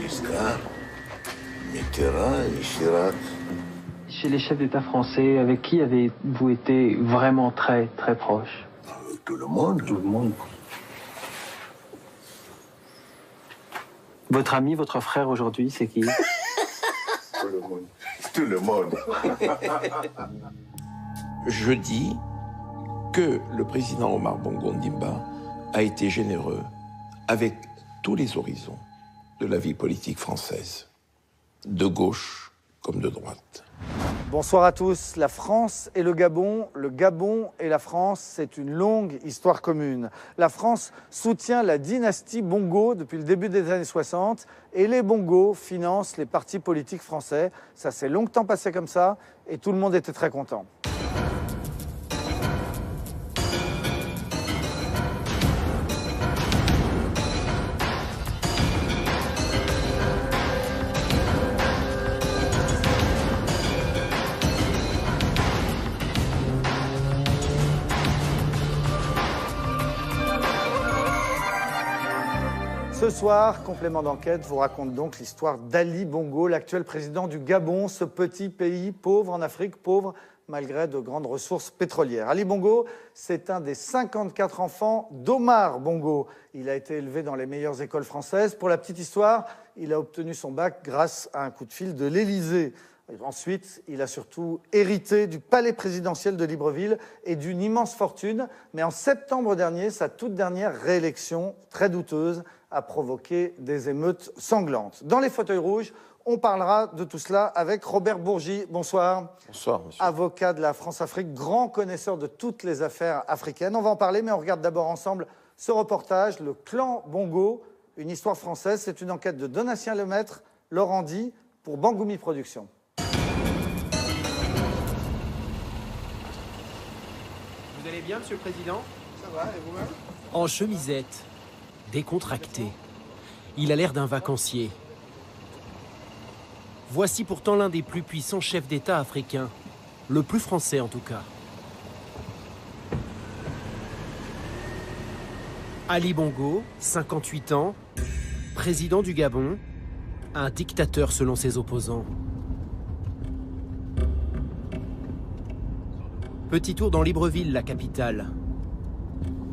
Giscard, Mitterrand et Chirac. Chez les chefs d'État français, avec qui avez-vous été vraiment très, très proche? Avec tout le monde. Tout le monde. Votre ami, votre frère aujourd'hui, c'est qui? Tout le monde. Tout le monde. Je dis que le président Omar Bongo Ondimba a été généreux avec tous les horizons de la vie politique française, de gauche comme de droite. Bonsoir à tous. La France et le Gabon et la France, c'est une longue histoire commune. La France soutient la dynastie Bongo depuis le début des années 60 et les Bongo financent les partis politiques français. Ça s'est longtemps passé comme ça et tout le monde était très content. Ce soir, complément d'enquête vous raconte donc l'histoire d'Ali Bongo, l'actuel président du Gabon, ce petit pays pauvre en Afrique, pauvre malgré de grandes ressources pétrolières. Ali Bongo, c'est un des 54 enfants d'Omar Bongo. Il a été élevé dans les meilleures écoles françaises. Pour la petite histoire, il a obtenu son bac grâce à un coup de fil de l'Élysée. Ensuite, il a surtout hérité du palais présidentiel de Libreville et d'une immense fortune. Mais en septembre dernier, sa toute dernière réélection, très douteuse, a provoqué des émeutes sanglantes. Dans les fauteuils rouges, on parlera de tout cela avec Robert Bourgi. Bonsoir. Bonsoir, monsieur. Avocat de la France-Afrique, grand connaisseur de toutes les affaires africaines. On va en parler, mais on regarde d'abord ensemble ce reportage, Le Clan Bongo, une histoire française. C'est une enquête de Donatien Lemaître, Laurent Di, pour Bangoumi Productions. Vous allez bien, Monsieur le Président? Ça va, et vous-même? En chemisette, décontracté. Il a l'air d'un vacancier. Voici pourtant l'un des plus puissants chefs d'État africains. Le plus français, en tout cas. Ali Bongo, 58 ans, président du Gabon, un dictateur selon ses opposants. Petit tour dans Libreville, la capitale.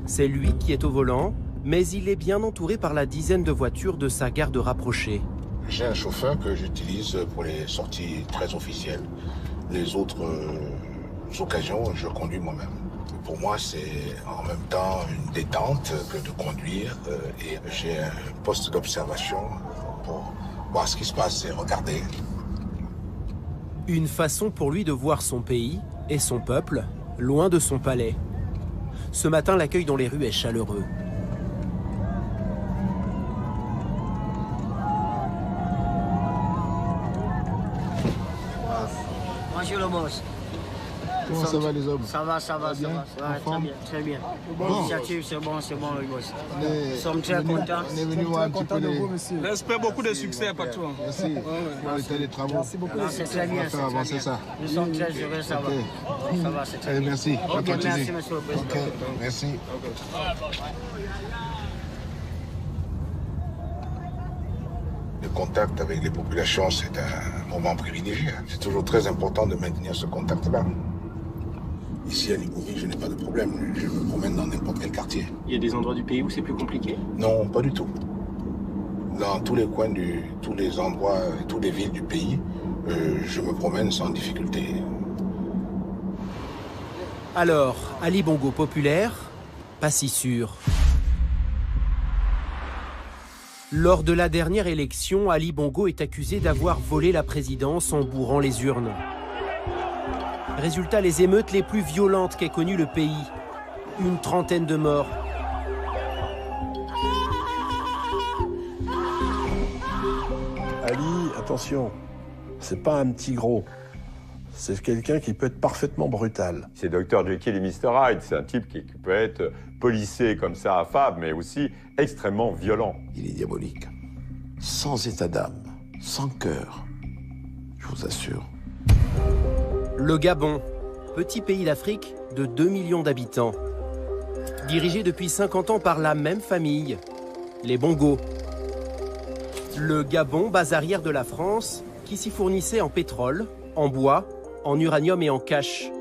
C'est lui qui est au volant, mais il est bien entouré par la dizaine de voitures de sa garde rapprochée. J'ai un chauffeur que j'utilise pour les sorties très officielles. Les autres occasions, je conduis moi-même. Pour moi, c'est en même temps une détente que de conduire. Et j'ai un poste d'observation pour voir ce qui se passe et regarder. Une façon pour lui de voir son pays et son peuple, loin de son palais. Ce matin, l'accueil dans les rues est chaleureux. Bonjour le boss. Comment ça va les hommes? Ça va, ça va, ça va. Ouais, très bien, très bien. L'initiative, c'est bon le boss. Nous sommes très contents. On est venu voir un petit peu les... J'espère beaucoup de succès partout. Merci pour l'état des travaux. Merci beaucoup. C'est très bien, faire avancer ça. Nous sommes très heureux, ça va. Ça va, c'est très bien. Merci. Ok, merci, monsieur le président. Ok, merci. Le contact avec les populations, c'est un moment privilégié. C'est toujours très important de maintenir ce contact-là. Ici, à Libreville, je n'ai pas de problème. Je me promène dans n'importe quel quartier. Il y a des endroits du pays où c'est plus compliqué? Non, pas du tout. Dans tous les coins, tous les endroits, toutes les villes du pays, je me promène sans difficulté. Alors, Ali Bongo populaire, pas si sûr. Lors de la dernière élection, Ali Bongo est accusé d'avoir volé la présidence en bourrant les urnes. Résultat, les émeutes les plus violentes qu'ait connues le pays. Une trentaine de morts. Ali, attention, c'est pas un petit gros. C'est quelqu'un qui peut être parfaitement brutal. C'est Dr Jekyll et Mr Hyde. C'est un type qui peut être policé comme ça, affable, mais aussi extrêmement violent. Il est diabolique. Sans état d'âme, sans cœur, je vous assure. Le Gabon, petit pays d'Afrique de 2 millions d'habitants. Dirigé depuis 50 ans par la même famille, les Bongo. Le Gabon, base arrière de la France, qui s'y fournissait en pétrole, en bois, en uranium et en cash.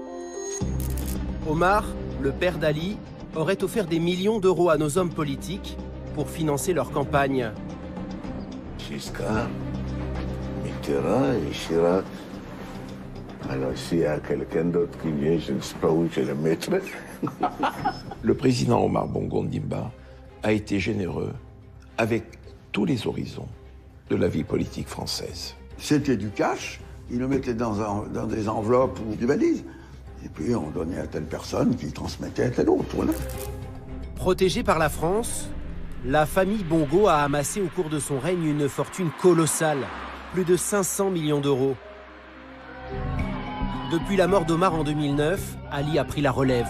Omar, le père d'Ali, aurait offert des millions d'euros à nos hommes politiques pour financer leur campagne. Giscard, Mitterrand et Chirac. Alors s'il y a quelqu'un d'autre qui vient, je ne sais pas où je le mettrai. Le président Omar Bongo Ondimba a été généreux avec tous les horizons de la vie politique française. C'était du cash, ils le mettaient dans des enveloppes ou des valises. Et puis on donnait à telle personne qui transmettait à telle autre. Voilà. Protégée par la France, la famille Bongo a amassé au cours de son règne une fortune colossale, plus de 500 millions d'euros. Depuis la mort d'Omar en 2009, Ali a pris la relève.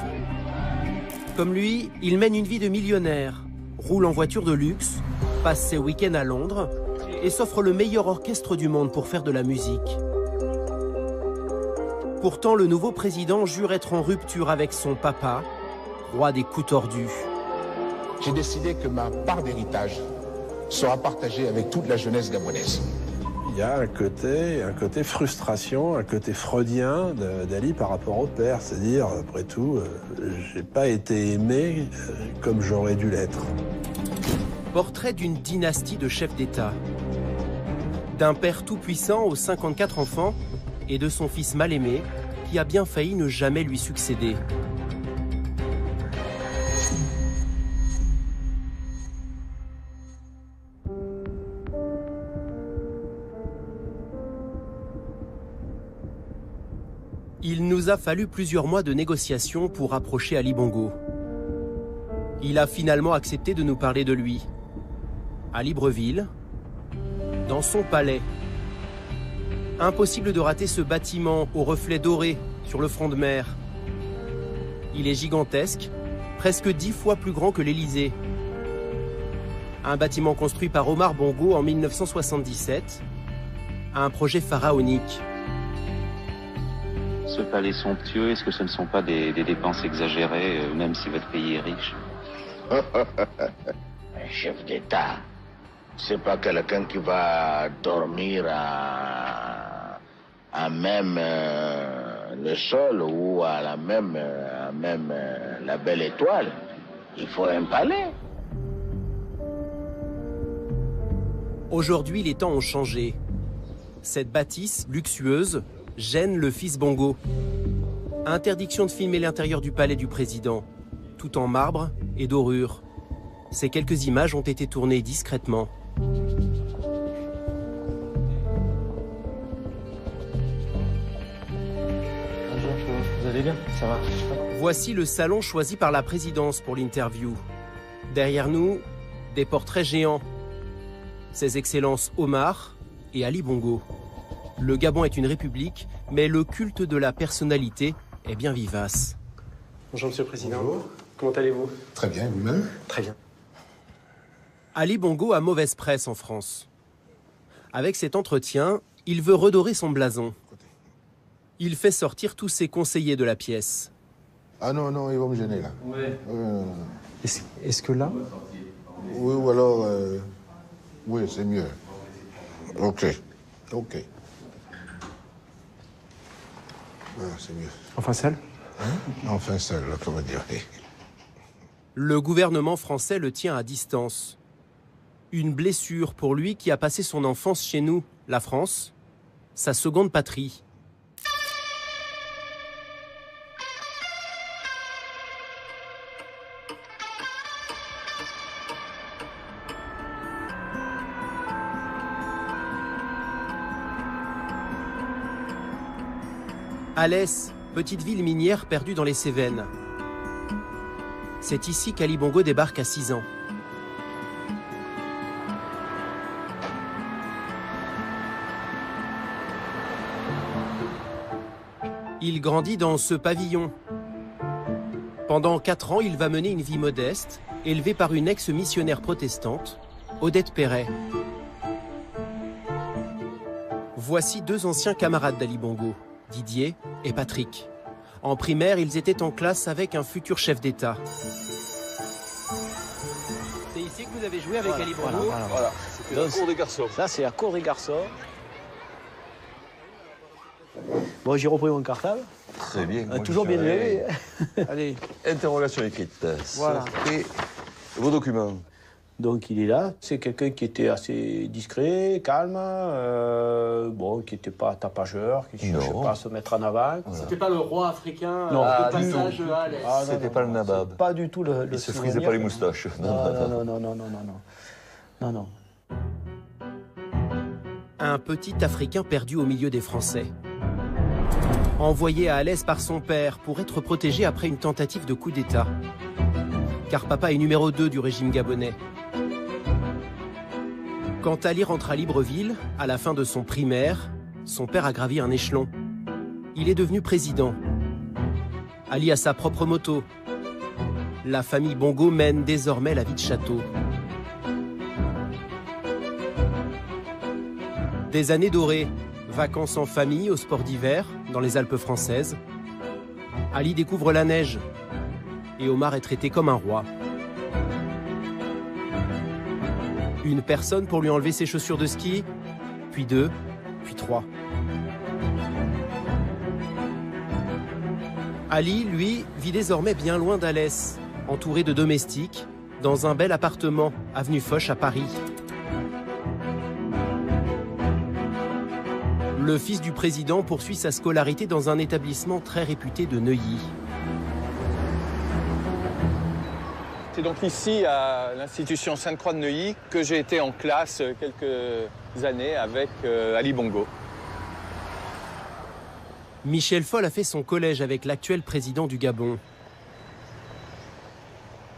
Comme lui, il mène une vie de millionnaire, roule en voiture de luxe, passe ses week-ends à Londres et s'offre le meilleur orchestre du monde pour faire de la musique. Pourtant, le nouveau président jure être en rupture avec son papa, roi des coups tordus. J'ai décidé que ma part d'héritage sera partagée avec toute la jeunesse gabonaise. Il y a un côté frustration, un côté freudien d'Ali par rapport au père. C'est-à-dire, après tout, j'ai pas été aimé comme j'aurais dû l'être. Portrait d'une dynastie de chefs d'État. D'un père tout-puissant aux 54 enfants et de son fils mal-aimé qui a bien failli ne jamais lui succéder. Il nous a fallu plusieurs mois de négociations pour rapprocher Ali Bongo. Il a finalement accepté de nous parler de lui. À Libreville, dans son palais. Impossible de rater ce bâtiment aux reflets dorés sur le front de mer. Il est gigantesque, presque 10 fois plus grand que l'Élysée. Un bâtiment construit par Omar Bongo en 1977, un projet pharaonique. Ce palais somptueux, est-ce que ce ne sont pas des dépenses exagérées, même si votre pays est riche? Un chef d'État, c'est pas quelqu'un qui va dormir à même le sol ou à la même la belle étoile. Il faut un palais. Aujourd'hui, les temps ont changé. Cette bâtisse luxueuse gêne le fils Bongo. Interdiction de filmer l'intérieur du palais du président, tout en marbre et dorure. Ces quelques images ont été tournées discrètement. Bonjour, vous allez bien? Ça va? Voici le salon choisi par la présidence pour l'interview. Derrière nous, des portraits géants. Ses Excellences Omar et Ali Bongo. Le Gabon est une république, mais le culte de la personnalité est bien vivace. Bonjour, Monsieur le Président. Bonjour. Comment allez-vous? Très bien, vous-même? Très bien. Ali Bongo a mauvaise presse en France. Avec cet entretien, il veut redorer son blason. Il fait sortir tous ses conseillers de la pièce. Ah non, non, ils vont me gêner là. Ouais. Non. Est-ce que là? Oui, ou alors... oui, c'est mieux. Ok. Ah, c'est mieux. Enfin seul? Enfin seul, comment dire. Le gouvernement français le tient à distance. Une blessure pour lui qui a passé son enfance chez nous, la France, sa seconde patrie. Alès, petite ville minière perdue dans les Cévennes. C'est ici qu'Ali Bongo débarque à 6 ans. Il grandit dans ce pavillon. Pendant 4 ans, il va mener une vie modeste, élevée par une ex-missionnaire protestante, Odette Perret. Voici 2 anciens camarades d'Ali Bongo, Didier et Patrick. En primaire, ils étaient en classe avec un futur chef d'État. C'est ici que vous avez joué avec Ali Bongo? Voilà. C'est la cour des garçons. Ça, c'est la cour des garçons. Bon, j'ai repris mon cartable. Très bien. Moi, toujours bien levé. Allez, interrogation écrite. Voilà. Sortez vos documents. Donc il est là. C'est quelqu'un qui était assez discret, calme, bon, qui n'était pas tapageur, qui ne cherchait pas à se mettre en avant. Voilà. C'était pas le roi africain non, de passage à l'Est. C'était pas le nabab. Pas du tout le Il se frisait pas les moustaches. Non. Un petit Africain perdu au milieu des Français. Envoyé à Alès par son père pour être protégé après une tentative de coup d'État. Car papa est numéro 2 du régime gabonais. Quand Ali rentre à Libreville, à la fin de son primaire, son père a gravi un échelon. Il est devenu président. Ali a sa propre moto. La famille Bongo mène désormais la vie de château. Des années dorées, vacances en famille au sport d'hiver, dans les Alpes françaises. Ali découvre la neige. Et Omar est traité comme un roi. Une personne pour lui enlever ses chaussures de ski, puis 2, puis 3. Ali, lui, vit désormais bien loin d'Alès, entouré de domestiques, dans un bel appartement, avenue Foch à Paris. Le fils du président poursuit sa scolarité dans un établissement très réputé de Neuilly. C'est donc ici, à l'institution Sainte-Croix de Neuilly, que j'ai été en classe quelques années avec Ali Bongo. Michel Foll a fait son collège avec l'actuel président du Gabon.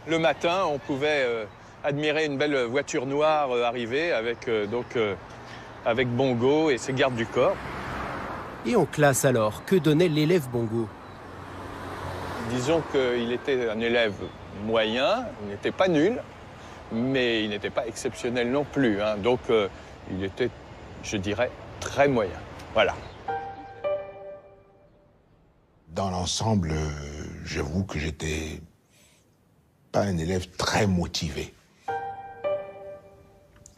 Le matin, on pouvait admirer une belle voiture noire arriver avec Bongo et ses gardes du corps. Et en classe alors, que donnait l'élève Bongo? Disons qu'il était un élève moyen, il n'était pas nul, mais il n'était pas exceptionnel non plus. Hein. Donc il était, je dirais, très moyen. Voilà. Dans l'ensemble, j'avoue que j'étais pas un élève très motivé.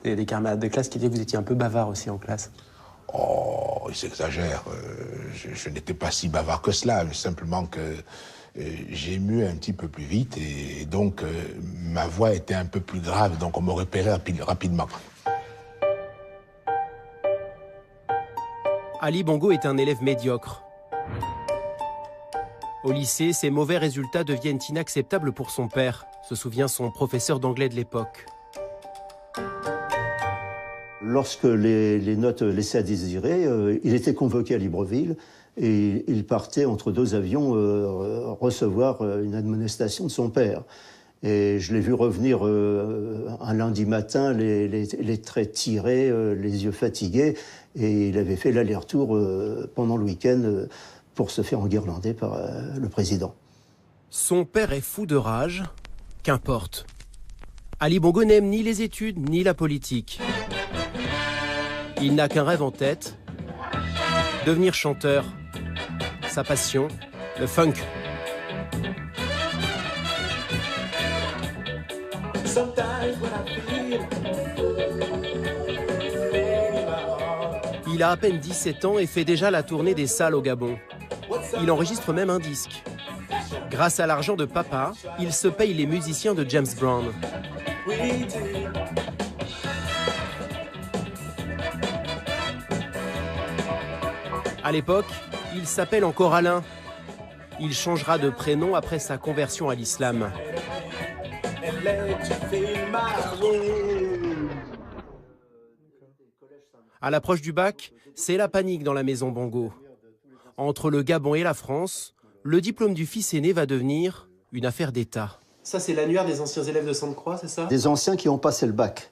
Il y a des camarades de classe qui disaient que vous étiez un peu bavard aussi en classe. Oh, il s'exagère. Je n'étais pas si bavard que cela, mais simplement que j'ai mu un petit peu plus vite et donc ma voix était un peu plus grave, donc on me repérait rapidement. Ali Bongo est un élève médiocre. Au lycée, ses mauvais résultats deviennent inacceptables pour son père, se souvient son professeur d'anglais de l'époque. Lorsque les notes laissaient à désirer, il était convoqué à Libreville et il partait entre 2 avions recevoir une admonestation de son père. Et je l'ai vu revenir un lundi matin, les traits tirés, les yeux fatigués, et il avait fait l'aller-retour pendant le week-end pour se faire enguirlander par le président. Son père est fou de rage, qu'importe. Ali Bongo n'aime ni les études ni la politique. Il n'a qu'un rêve en tête, devenir chanteur. Sa passion, le funk. Il a à peine 17 ans et fait déjà la tournée des salles au Gabon. Il enregistre même un disque. Grâce à l'argent de papa, il se paye les musiciens de James Brown. À l'époque, il s'appelle encore Alain. Il changera de prénom après sa conversion à l'islam. À l'approche du bac, c'est la panique dans la maison Bongo. Entre le Gabon et la France, le diplôme du fils aîné va devenir une affaire d'État. Ça, c'est l'annuaire des anciens élèves de Sainte-Croix, c'est ça? Des anciens qui ont passé le bac.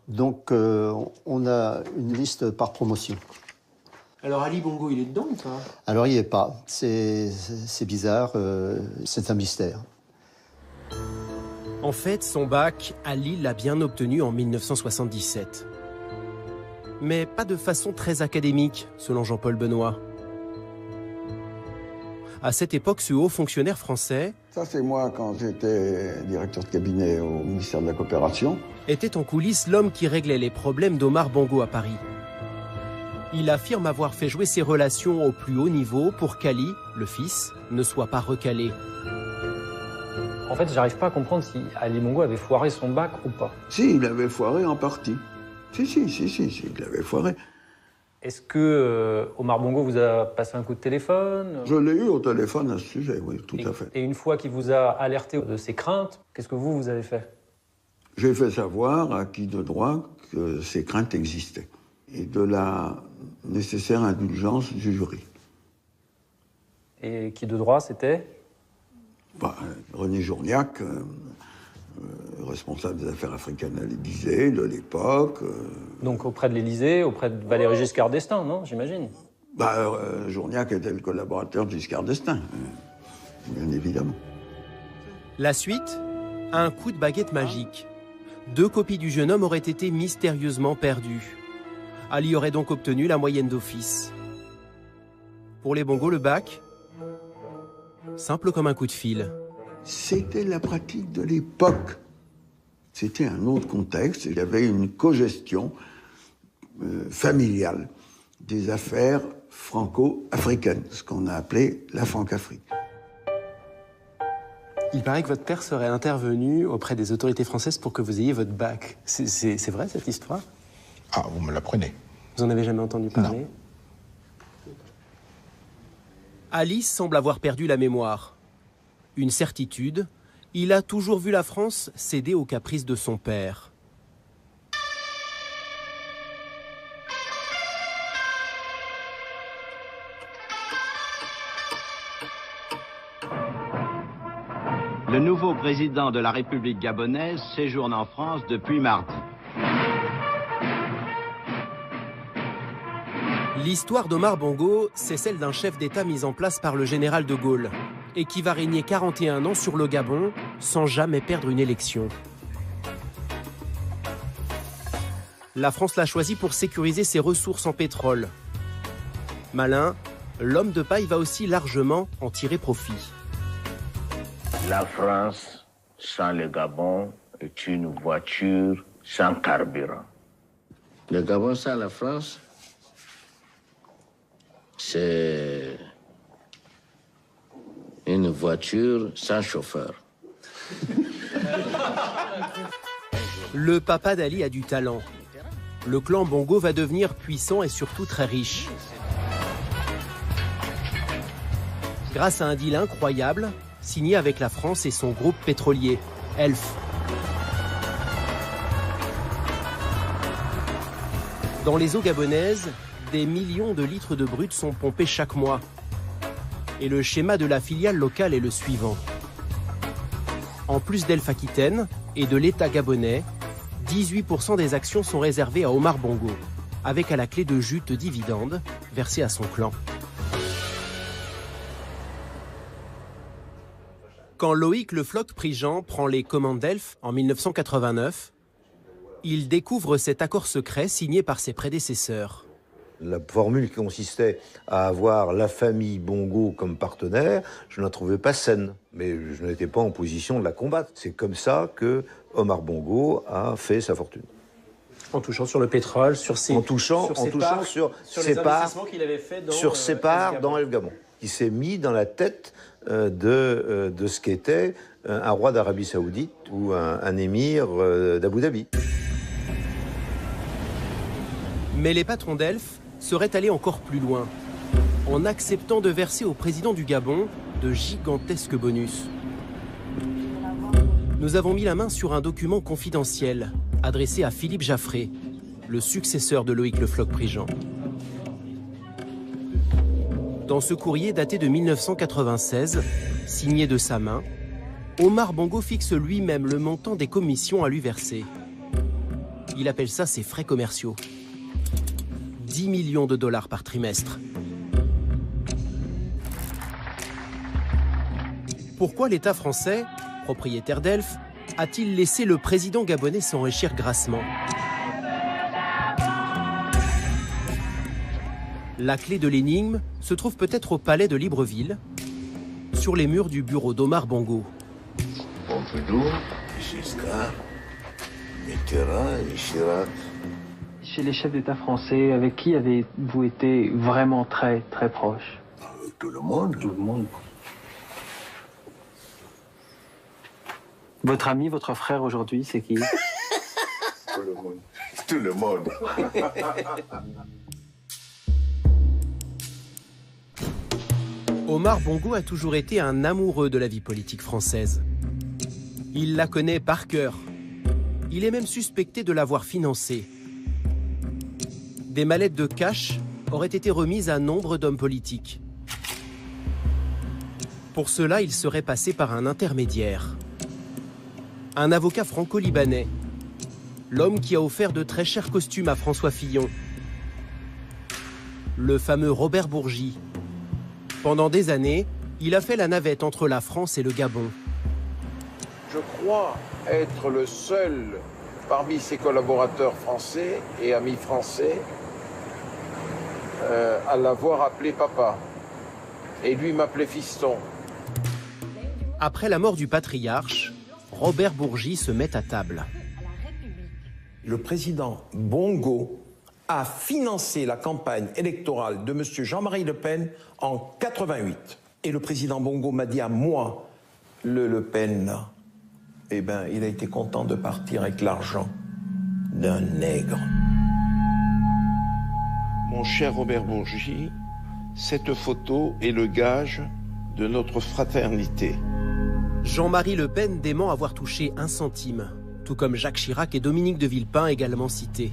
Donc, on a une liste par promotion. Alors, Ali Bongo, il est dedans ou pas? Alors, il n'y est pas. C'est bizarre, c'est un mystère. En fait, son bac, Ali l'a bien obtenu en 1977. Mais pas de façon très académique, selon Jean-Paul Benoît. À cette époque, ce haut fonctionnaire français Ça, c'est moi quand j'étais directeur de cabinet au ministère de la Coopération. Était en coulisses l'homme qui réglait les problèmes d'Omar Bongo à Paris. Il affirme avoir fait jouer ses relations au plus haut niveau pour qu'Ali, le fils, ne soit pas recalé. En fait, j'arrive pas à comprendre si Ali Bongo avait foiré son bac ou pas. Si, il avait foiré en partie. Si, il avait foiré. Est-ce que Omar Bongo vous a passé un coup de téléphone? Je l'ai eu au téléphone à ce sujet, oui, tout à fait. Et une fois qu'il vous a alerté de ses craintes, qu'est-ce que vous avez fait? J'ai fait savoir à qui de droit que ces craintes existaient et de la nécessaire indulgence du jury. Et qui de droit, c'était? René Journiac, responsable des affaires africaines à l'Élysée de l'époque. Donc auprès de l'Élysée, auprès de Valéry Giscard d'Estaing, non, j'imagine? Journiac était le collaborateur de Giscard d'Estaing, bien évidemment. La suite, un coup de baguette magique. 2 copies du jeune homme auraient été mystérieusement perdues. Ali aurait donc obtenu la moyenne d'office. Pour les Bongo, le bac, simple comme un coup de fil. C'était la pratique de l'époque. C'était un autre contexte. Il y avait une cogestion familiale des affaires franco-africaines, ce qu'on a appelé la Franc-Afrique. Il paraît que votre père serait intervenu auprès des autorités françaises pour que vous ayez votre bac. C'est vrai, cette histoire? Ah, vous me l'apprenez. Vous en avez jamais entendu parler? Non. Ali semble avoir perdu la mémoire. Une certitude, il a toujours vu la France céder aux caprices de son père. Le nouveau président de la République gabonaise séjourne en France depuis mardi. L'histoire d'Omar Bongo, c'est celle d'un chef d'État mis en place par le général de Gaulle et qui va régner 41 ans sur le Gabon sans jamais perdre une élection. La France l'a choisi pour sécuriser ses ressources en pétrole. Malin, l'homme de paille va aussi largement en tirer profit. La France, sans le Gabon, est une voiture sans carburant. Le Gabon sans la France, c'est une voiture sans chauffeur. Le papa d'Ali a du talent. Le clan Bongo va devenir puissant et surtout très riche. Grâce à un deal incroyable, signé avec la France et son groupe pétrolier, Elf. Dans les eaux gabonaises, des millions de litres de brut sont pompés chaque mois. Et le schéma de la filiale locale est le suivant. En plus d'Elf Aquitaine et de l'État gabonais, 18% des actions sont réservées à Omar Bongo, avec à la clé de jute dividendes versés à son clan. Quand Loïc Le Floch-Prigent prend les commandes d'Elf en 1989, il découvre cet accord secret signé par ses prédécesseurs. La formule qui consistait à avoir la famille Bongo comme partenaire, je ne la trouvais pas saine, mais je n'étais pas en position de la combattre. C'est comme ça que Omar Bongo a fait sa fortune. En touchant sur le pétrole, sur ses parts qu'il avait fait dans ses parts dans El Gabon. Il s'est mis dans la tête de ce qu'était un roi d'Arabie Saoudite ou un émir d'Abu Dhabi. Mais les patrons d'Elf seraient allés encore plus loin, en acceptant de verser au président du Gabon de gigantesques bonus. Nous avons mis la main sur un document confidentiel adressé à Philippe Jaffré, le successeur de Loïc Le Floch-Prigent. Dans ce courrier daté de 1996, signé de sa main, Omar Bongo fixe lui-même le montant des commissions à lui verser. Il appelle ça ses frais commerciaux. 10 millions de dollars par trimestre. Pourquoi l'État français, propriétaire d'Elf, a-t-il laissé le président gabonais s'enrichir grassement? La clé de l'énigme se trouve peut-être au palais de Libreville, sur les murs du bureau d'Omar Bongo. Pompidou, Giscard, Mitterrand et Chirac. Chez les chefs d'État français, avec qui avez-vous été vraiment très proche? Avec tout le monde. Tout le monde. Votre ami, votre frère aujourd'hui, c'est qui? Tout le monde. Tout le monde. Omar Bongo a toujours été un amoureux de la vie politique française. Il la connaît par cœur. Il est même suspecté de l'avoir financée. Des mallettes de cash auraient été remises à nombre d'hommes politiques. Pour cela, il serait passé par un intermédiaire. Un avocat franco-libanais. L'homme qui a offert de très chers costumes à François Fillon. Le fameux Robert Bourgi. Pendant des années, il a fait la navette entre la France et le Gabon. Je crois être le seul parmi ses collaborateurs français et amis français à l'avoir appelé papa. Et lui m'appelait fiston. Après la mort du patriarche, Robert Bourgi se met à table. Le président Bongo a financé la campagne électorale de M. Jean-Marie Le Pen en 88. Et le président Bongo m'a dit à moi, Le Pen, là, eh ben, il a été content de partir avec l'argent d'un nègre. Mon cher Robert Bourgi, cette photo est le gage de notre fraternité. Jean-Marie Le Pen dément avoir touché 1 centime, tout comme Jacques Chirac et Dominique de Villepin également cités.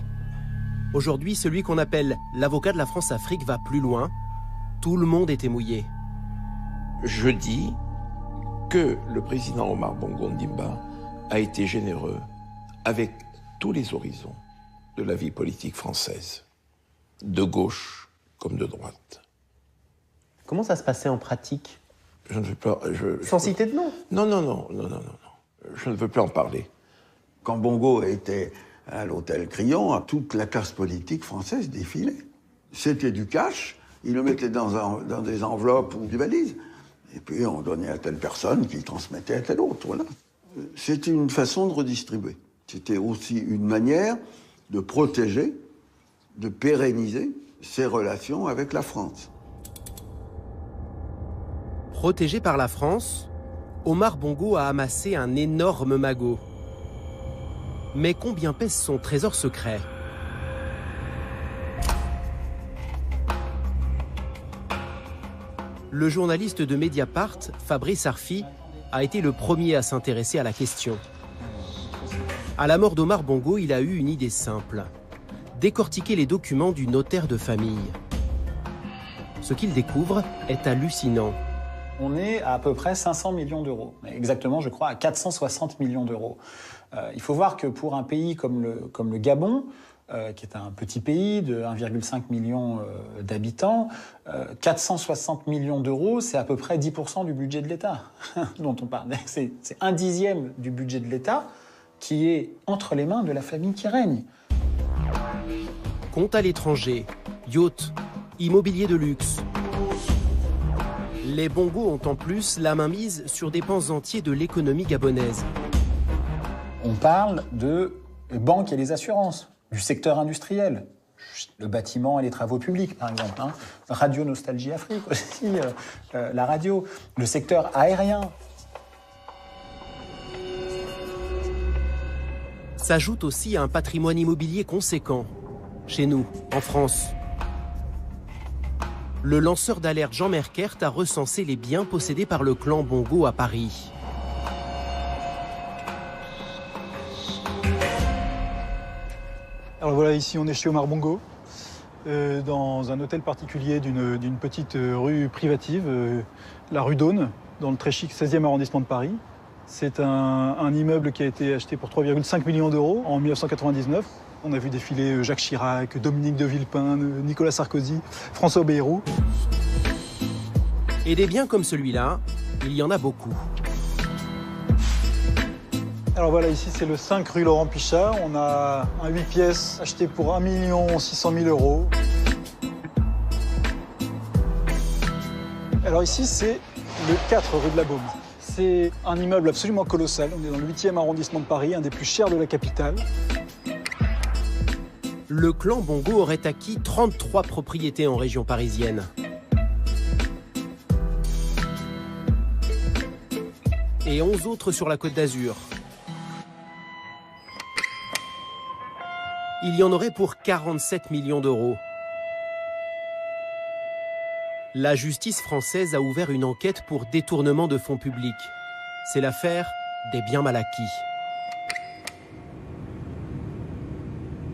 Aujourd'hui, celui qu'on appelle l'avocat de la France-Afrique va plus loin. Tout le monde était mouillé. Je dis que le président Omar Bongo Ondimba a été généreux avec tous les horizons de la vie politique française, de gauche comme de droite. Comment ça se passait en pratique? Je ne veux pas... Sans citer de nom? Non. Je ne veux plus en parler. Quand Bongo était à l'hôtel Crillon, toute la classe politique française défilait. C'était du cash, ils le mettaient dans des enveloppes ou des valises. Et puis on donnait à telle personne qui transmettait à telle autre. Voilà. C'était une façon de redistribuer. C'était aussi une manière de protéger, de pérenniser ses relations avec la France. Protégé par la France, Omar Bongo a amassé un énorme magot. Mais combien pèse son trésor secret? Le journaliste de Mediapart, Fabrice Arfi, a été le premier à s'intéresser à la question. À la mort d'Omar Bongo, il a eu une idée simple. Décortiquer les documents du notaire de famille. Ce qu'il découvre est hallucinant. On est à peu près 500 millions d'euros. Exactement, je crois, à 460 millions d'euros. Il faut voir que pour un pays comme le Gabon, qui est un petit pays de 1,5 million d'habitants, 460 millions d'euros, c'est à peu près 10% du budget de l'État dont on parle. C'est 1/10 du budget de l'État qui est entre les mains de la famille qui règne. Compte à l'étranger, yacht, immobilier de luxe. Les Bongo ont en plus la main mise sur des pans entiers de l'économie gabonaise. On parle de banques et les assurances, du secteur industriel, le bâtiment et les travaux publics, par exemple. Radio Nostalgie Afrique aussi, la radio, le secteur aérien. S'ajoute aussi un patrimoine immobilier conséquent, chez nous, en France. Le lanceur d'alerte Jean Merkert a recensé les biens possédés par le clan Bongo à Paris. Alors voilà, ici on est chez Omar Bongo, dans un hôtel particulier d'une petite rue privative, la rue d'Aune, dans le très chic 16e arrondissement de Paris. C'est un immeuble qui a été acheté pour 3,5 millions d'euros en 1999. On a vu défiler Jacques Chirac, Dominique de Villepin, Nicolas Sarkozy, François Bayrou. Et des biens comme celui-là, il y en a beaucoup. Alors voilà, ici c'est le 5 rue Laurent Pichat. On a un 8 pièces acheté pour 1 600 000 €. Alors ici c'est le 4 rue de la Baume. C'est un immeuble absolument colossal. On est dans le 8e arrondissement de Paris, un des plus chers de la capitale. Le clan Bongo aurait acquis 33 propriétés en région parisienne. Et 11 autres sur la Côte d'Azur. Il y en aurait pour 47 millions d'euros. La justice française a ouvert une enquête pour détournement de fonds publics. C'est l'affaire des biens mal acquis.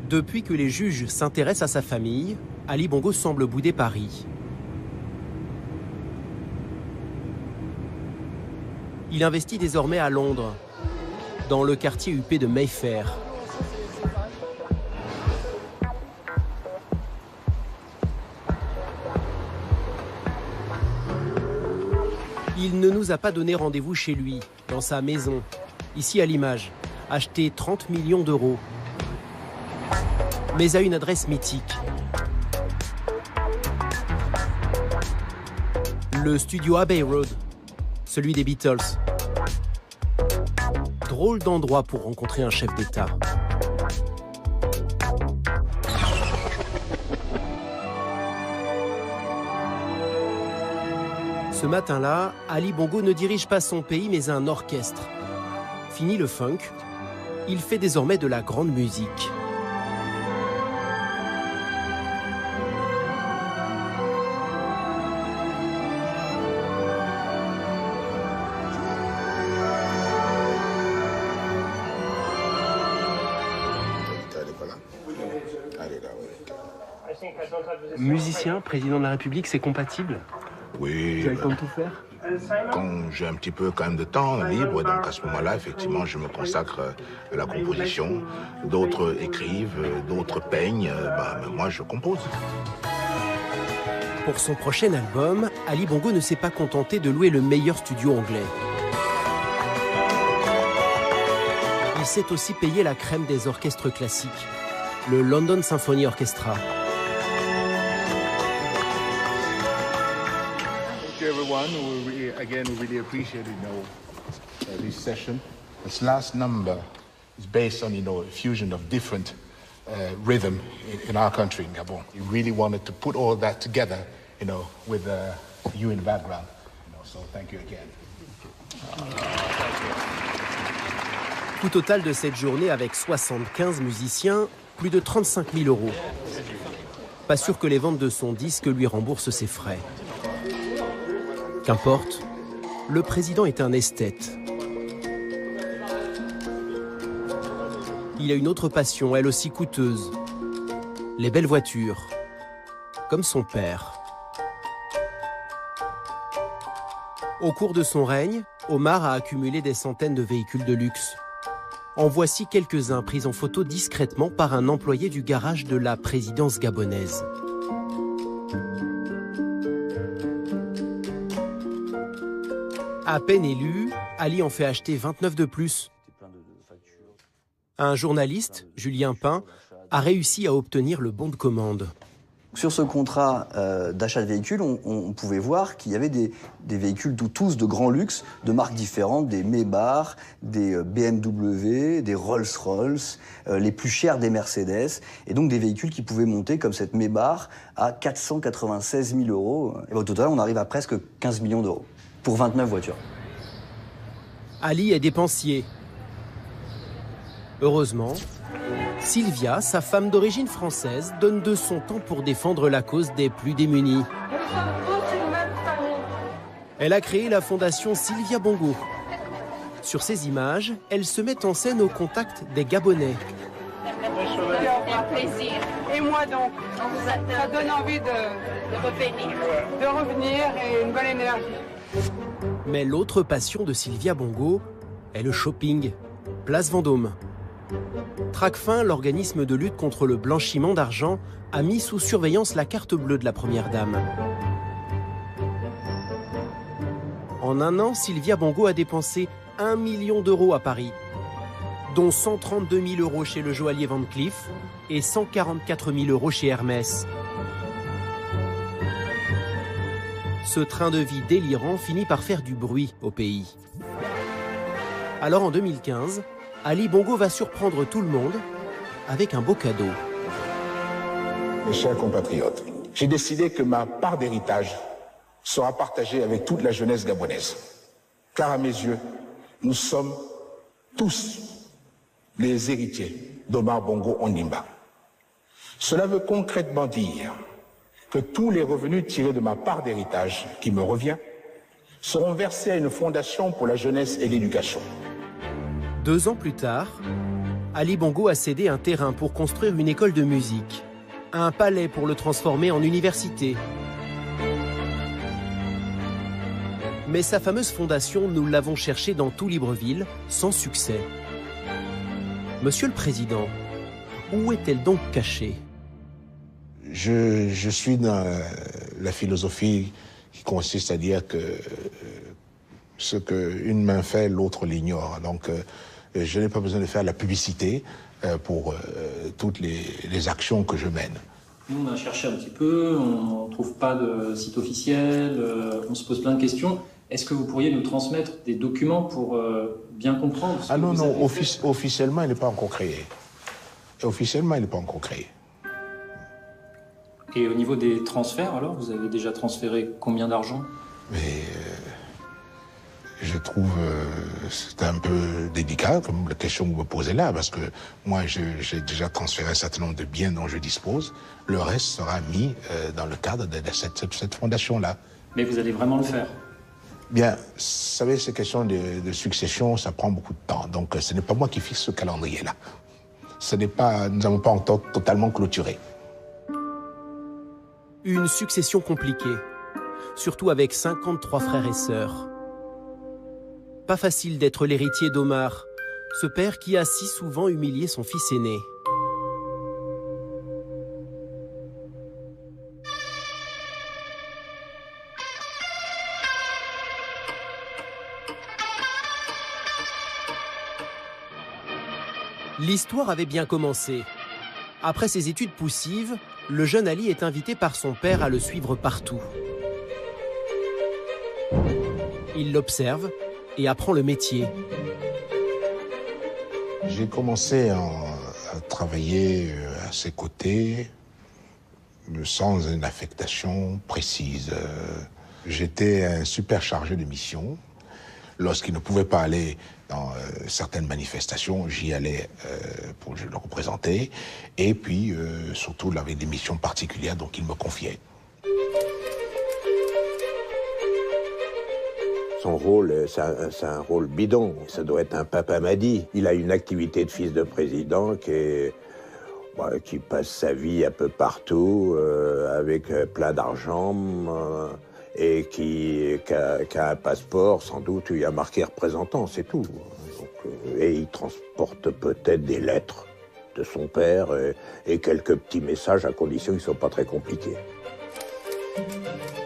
Depuis que les juges s'intéressent à sa famille, Ali Bongo semble bouder Paris. Il investit désormais à Londres, dans le quartier huppé de Mayfair. Il ne nous a pas donné rendez-vous chez lui, dans sa maison, ici à l'image, acheté 30 millions d'euros. Mais à une adresse mythique. Le studio Abbey Road, celui des Beatles. Drôle d'endroit pour rencontrer un chef d'État. Ce matin-là, Ali Bongo ne dirige pas son pays mais un orchestre. Fini le funk, il fait désormais de la grande musique. Musicien, président de la République, c'est compatible? Oui. Tu as le temps de tout faire? Quand j'ai un petit peu quand même de temps libre, donc à ce moment-là, effectivement, je me consacre à la composition. D'autres écrivent, d'autres peignent, mais moi je compose. Pour son prochain album, Ali Bongo ne s'est pas contenté de louer le meilleur studio anglais. Il s'est aussi payé la crème des orchestres classiques, le London Symphony Orchestra. Everyone, we really appreciate this session. This last number is based on a fusion of different rhythm in our country, in Gabon. We really wanted to put all that together, with you in the background. So thank you again. Coût total de cette journée avec 75 musiciens, plus de 35 000 euros. Pas sûr que les ventes de son disque lui remboursent ses frais. Qu'importe, le président est un esthète. Il a une autre passion, elle aussi coûteuse. Les belles voitures, comme son père. Au cours de son règne, Omar a accumulé des centaines de véhicules de luxe. En voici quelques-uns pris en photo discrètement par un employé du garage de la présidence gabonaise. À peine élu, Ali en fait acheter 29 de plus. Un journaliste, Julien Pain, a réussi à obtenir le bon de commande. Sur ce contrat d'achat de véhicules, on pouvait voir qu'il y avait des véhicules tous de grand luxe, de marques différentes, des Maybach, des BMW, des Rolls-Royce, les plus chers des Mercedes, et donc des véhicules qui pouvaient monter, comme cette Maybach, à 496 000 euros. Et au total, on arrive à presque 15 millions d'euros pour 29 voitures. Ali est dépensier. Heureusement, Sylvia, sa femme d'origine française, donne de son temps pour défendre la cause des plus démunis. Elle a créé la fondation Sylvia Bongo. Sur ces images, elle se met en scène au contact des Gabonais. Plaisir. Et moi donc, ça donne envie de revenir et une bonne énergie. Mais l'autre passion de Sylvia Bongo est le shopping. Place Vendôme. Tracfin, l'organisme de lutte contre le blanchiment d'argent, a mis sous surveillance la carte bleue de la première dame. En un an, Sylvia Bongo a dépensé 1 million d'euros à Paris, dont 132 000 euros chez le joaillier Van Cleef et 144 000 euros chez Hermès. Ce train de vie délirant finit par faire du bruit au pays. Alors en 2015, Ali Bongo va surprendre tout le monde avec un beau cadeau. Mes chers compatriotes, j'ai décidé que ma part d'héritage sera partagée avec toute la jeunesse gabonaise. Car à mes yeux, nous sommes tous les héritiers d'Omar Bongo Ondimba. Cela veut concrètement dire que tous les revenus tirés de ma part d'héritage qui me revient seront versés à une fondation pour la jeunesse et l'éducation. 2 ans plus tard, Ali Bongo a cédé un terrain pour construire une école de musique, un palais pour le transformer en université. Mais sa fameuse fondation, nous l'avons cherchée dans tout Libreville, sans succès. Monsieur le Président, où est-elle donc cachée? Je suis dans la philosophie qui consiste à dire que ce qu'une main fait, l'autre l'ignore. Donc, je n'ai pas besoin de faire la publicité pour toutes les actions que je mène. Nous, on a cherché un petit peu, on ne trouve pas de site officiel, on se pose plein de questions. Est-ce que vous pourriez nous transmettre des documents pour bien comprendre ce que non, vous non, avez fait? officiellement, il n'est pas encore créé. Officiellement, il n'est pas encore créé. Et au niveau des transferts, alors, vous avez déjà transféré combien d'argent? Mais je trouve c'est un peu délicat comme la question que vous me posez là, parce que moi, j'ai déjà transféré un certain nombre de biens dont je dispose. Le reste sera mis dans le cadre de cette fondation-là. Mais vous allez vraiment le faire? Bien, vous savez, ces questions de succession, ça prend beaucoup de temps. Donc, ce n'est pas moi qui fixe ce calendrier-là. Nous n'avons pas encore totalement clôturé. Une succession compliquée, surtout avec 53 frères et sœurs. Pas facile d'être l'héritier d'Omar, ce père qui a si souvent humilié son fils aîné. L'histoire avait bien commencé. Après ses études poussives, le jeune Ali est invité par son père à le suivre partout. Il l'observe et apprend le métier. J'ai commencé à travailler à ses côtés sans une affectation précise. J'étais un super chargé de mission. Lorsqu'il ne pouvait pas aller dans certaines manifestations, j'y allais pour le représenter. Et puis, surtout, il avait des missions particulières, donc il me confiait. Son rôle, c'est un rôle bidon. Ça doit être un papa Madi. Il a une activité de fils de président qui passe sa vie un peu partout, avec plein d'argent, et qui a un passeport, sans doute, où il y a marqué représentant, c'est tout. Donc, et il transporte peut-être des lettres de son père et quelques petits messages, à condition qu'ils ne soient pas très compliqués.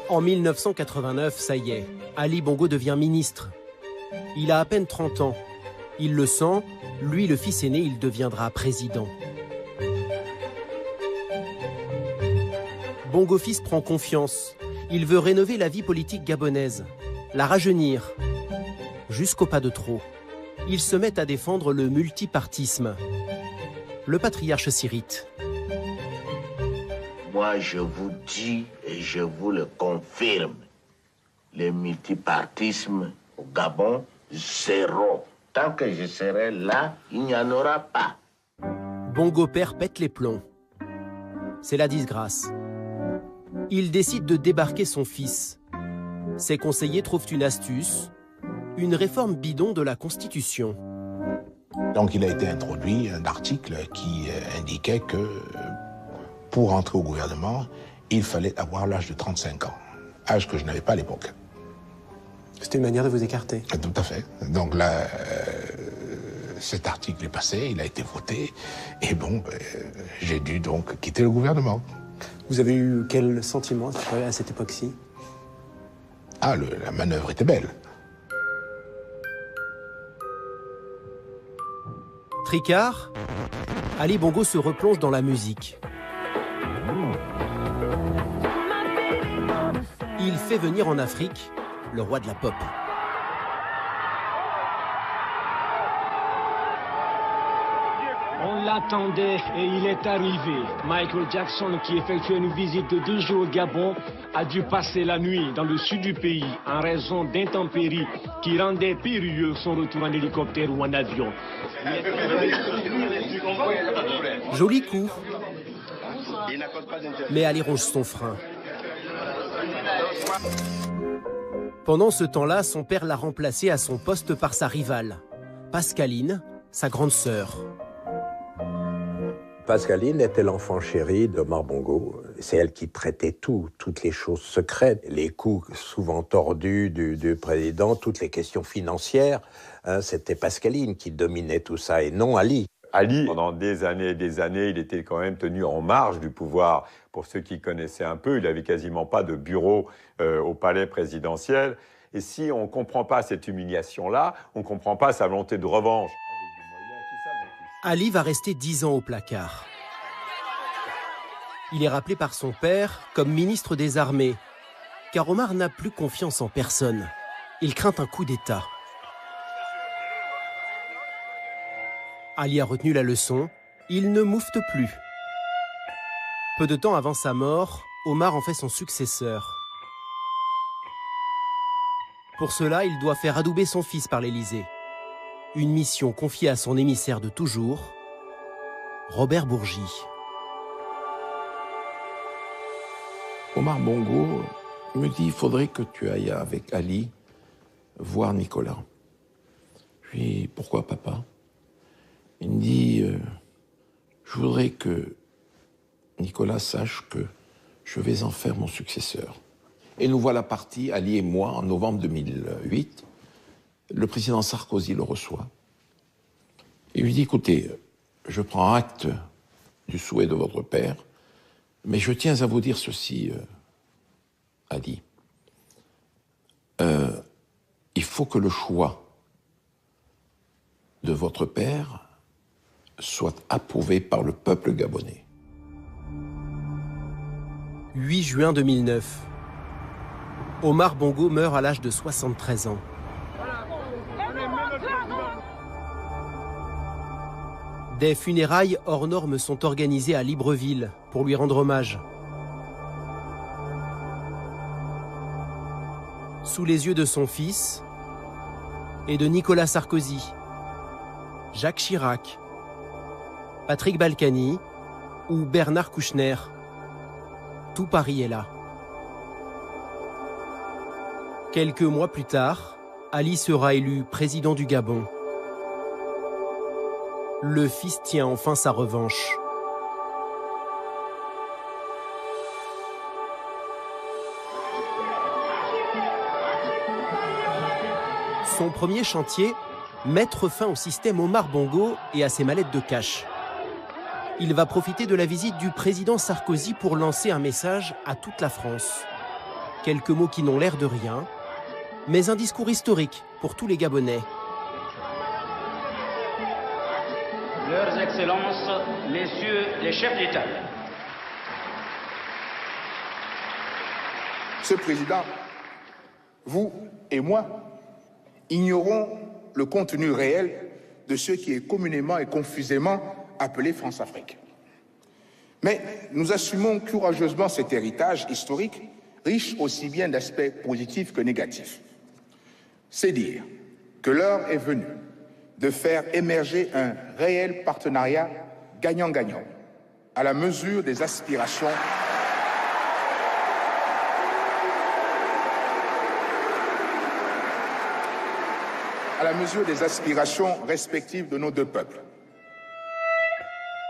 En 1989, ça y est, Ali Bongo devient ministre. Il a à peine 30 ans. Il le sent, lui, le fils aîné, il deviendra président. Bongo fils prend confiance. Il veut rénover la vie politique gabonaise, la rajeunir, jusqu'au pas de trop. Il se met à défendre le multipartisme. Le patriarche s'irrite. Moi, je vous dis et je vous le confirme, le multipartisme au Gabon, zéro. Tant que je serai là, il n'y en aura pas. Bongo père pète les plombs. C'est la disgrâce. Il décide de débarquer son fils. Ses conseillers trouvent une astuce, une réforme bidon de la Constitution. Donc il a été introduit un article qui indiquait que pour entrer au gouvernement, il fallait avoir l'âge de 35 ans, âge que je n'avais pas à l'époque. C'était une manière de vous écarter. Tout à fait. Donc là, cet article est passé, il a été voté, et bon, j'ai dû donc quitter le gouvernement. Vous avez eu quel sentiment à cette époque-ci? Ah, la manœuvre était belle. Tricard, Ali Bongo se replonge dans la musique. il fait venir en Afrique le roi de la pop. On l'attendait et il est arrivé. Michael Jackson, qui effectuait une visite de 2 jours au Gabon, a dû passer la nuit dans le sud du pays en raison d'intempéries qui rendaient périlleux son retour en hélicoptère ou en avion. Joli coup. Mais Ali ronge son frein. Pendant ce temps-là, son père l'a remplacé à son poste par sa rivale, Pascaline, sa grande sœur. Pascaline était l'enfant chéri d'Omar Bongo. C'est elle qui traitait toutes les choses secrètes, les coups souvent tordus du président, toutes les questions financières. C'était Pascaline qui dominait tout ça et non Ali. Ali, pendant des années et des années, il était quand même tenu en marge du pouvoir. Pour ceux qui connaissaient un peu, il n'avait quasiment pas de bureau au palais présidentiel. Et si on ne comprend pas cette humiliation-là, on ne comprend pas sa volonté de revanche. Ali va rester 10 ans au placard. Il est rappelé par son père comme ministre des Armées, car Omar n'a plus confiance en personne. Il craint un coup d'État. Ali a retenu la leçon, il ne moufte plus. Peu de temps avant sa mort, Omar en fait son successeur. Pour cela, il doit faire adouber son fils par l'Élysée. Une mission confiée à son émissaire de toujours, Robert Bourgi. Omar Bongo me dit, il faudrait que tu ailles avec Ali voir Nicolas. Je lui dis, pourquoi papa? Il me dit, je voudrais que Nicolas sache que je vais en faire mon successeur. Et nous voilà partis, Ali et moi, en novembre 2008. Le président Sarkozy le reçoit. Il lui dit, écoutez, je prends acte du souhait de votre père, mais je tiens à vous dire ceci, Ali. Il faut que le choix de votre père soit approuvé par le peuple gabonais. 8 juin 2009. Omar Bongo meurt à l'âge de 73 ans. Des funérailles hors normes sont organisées à Libreville pour lui rendre hommage. Sous les yeux de son fils et de Nicolas Sarkozy, Jacques Chirac, Patrick Balkany ou Bernard Kouchner. Tout Paris est là. Quelques mois plus tard, Ali sera élu président du Gabon. Le fils tient enfin sa revanche. Son premier chantier, mettre fin au système Omar Bongo et à ses mallettes de cash. Il va profiter de la visite du président Sarkozy pour lancer un message à toute la France. Quelques mots qui n'ont l'air de rien, mais un discours historique pour tous les Gabonais. Leurs Excellences, Messieurs les chefs d'État. Ce président, vous et moi, ignorons le contenu réel de ce qui est communément et confusément appelé France-Afrique. Mais nous assumons courageusement cet héritage historique, riche aussi bien d'aspects positifs que négatifs. C'est dire que l'heure est venue de faire émerger un réel partenariat gagnant-gagnant à la mesure des aspirations respectives de nos deux peuples.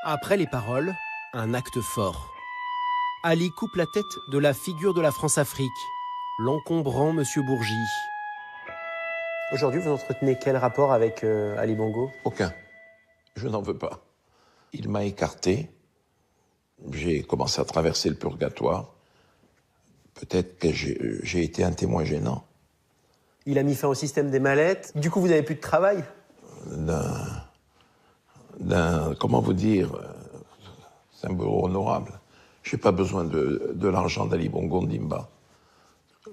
Après les paroles, un acte fort. Ali coupe la tête de la figure de la France-Afrique, l'encombrant Monsieur Bourgi. Aujourd'hui, vous entretenez quel rapport avec Ali Bongo? Aucun. Je n'en veux pas. Il m'a écarté. J'ai commencé à traverser le purgatoire. Peut-être que j'ai été un témoin gênant. Il a mis fin au système des mallettes. Du coup, vous n'avez plus de travail? Comment vous dire, c'est un bureau honorable. Je n'ai pas besoin de l'argent d'Ali Bongo Ndimba.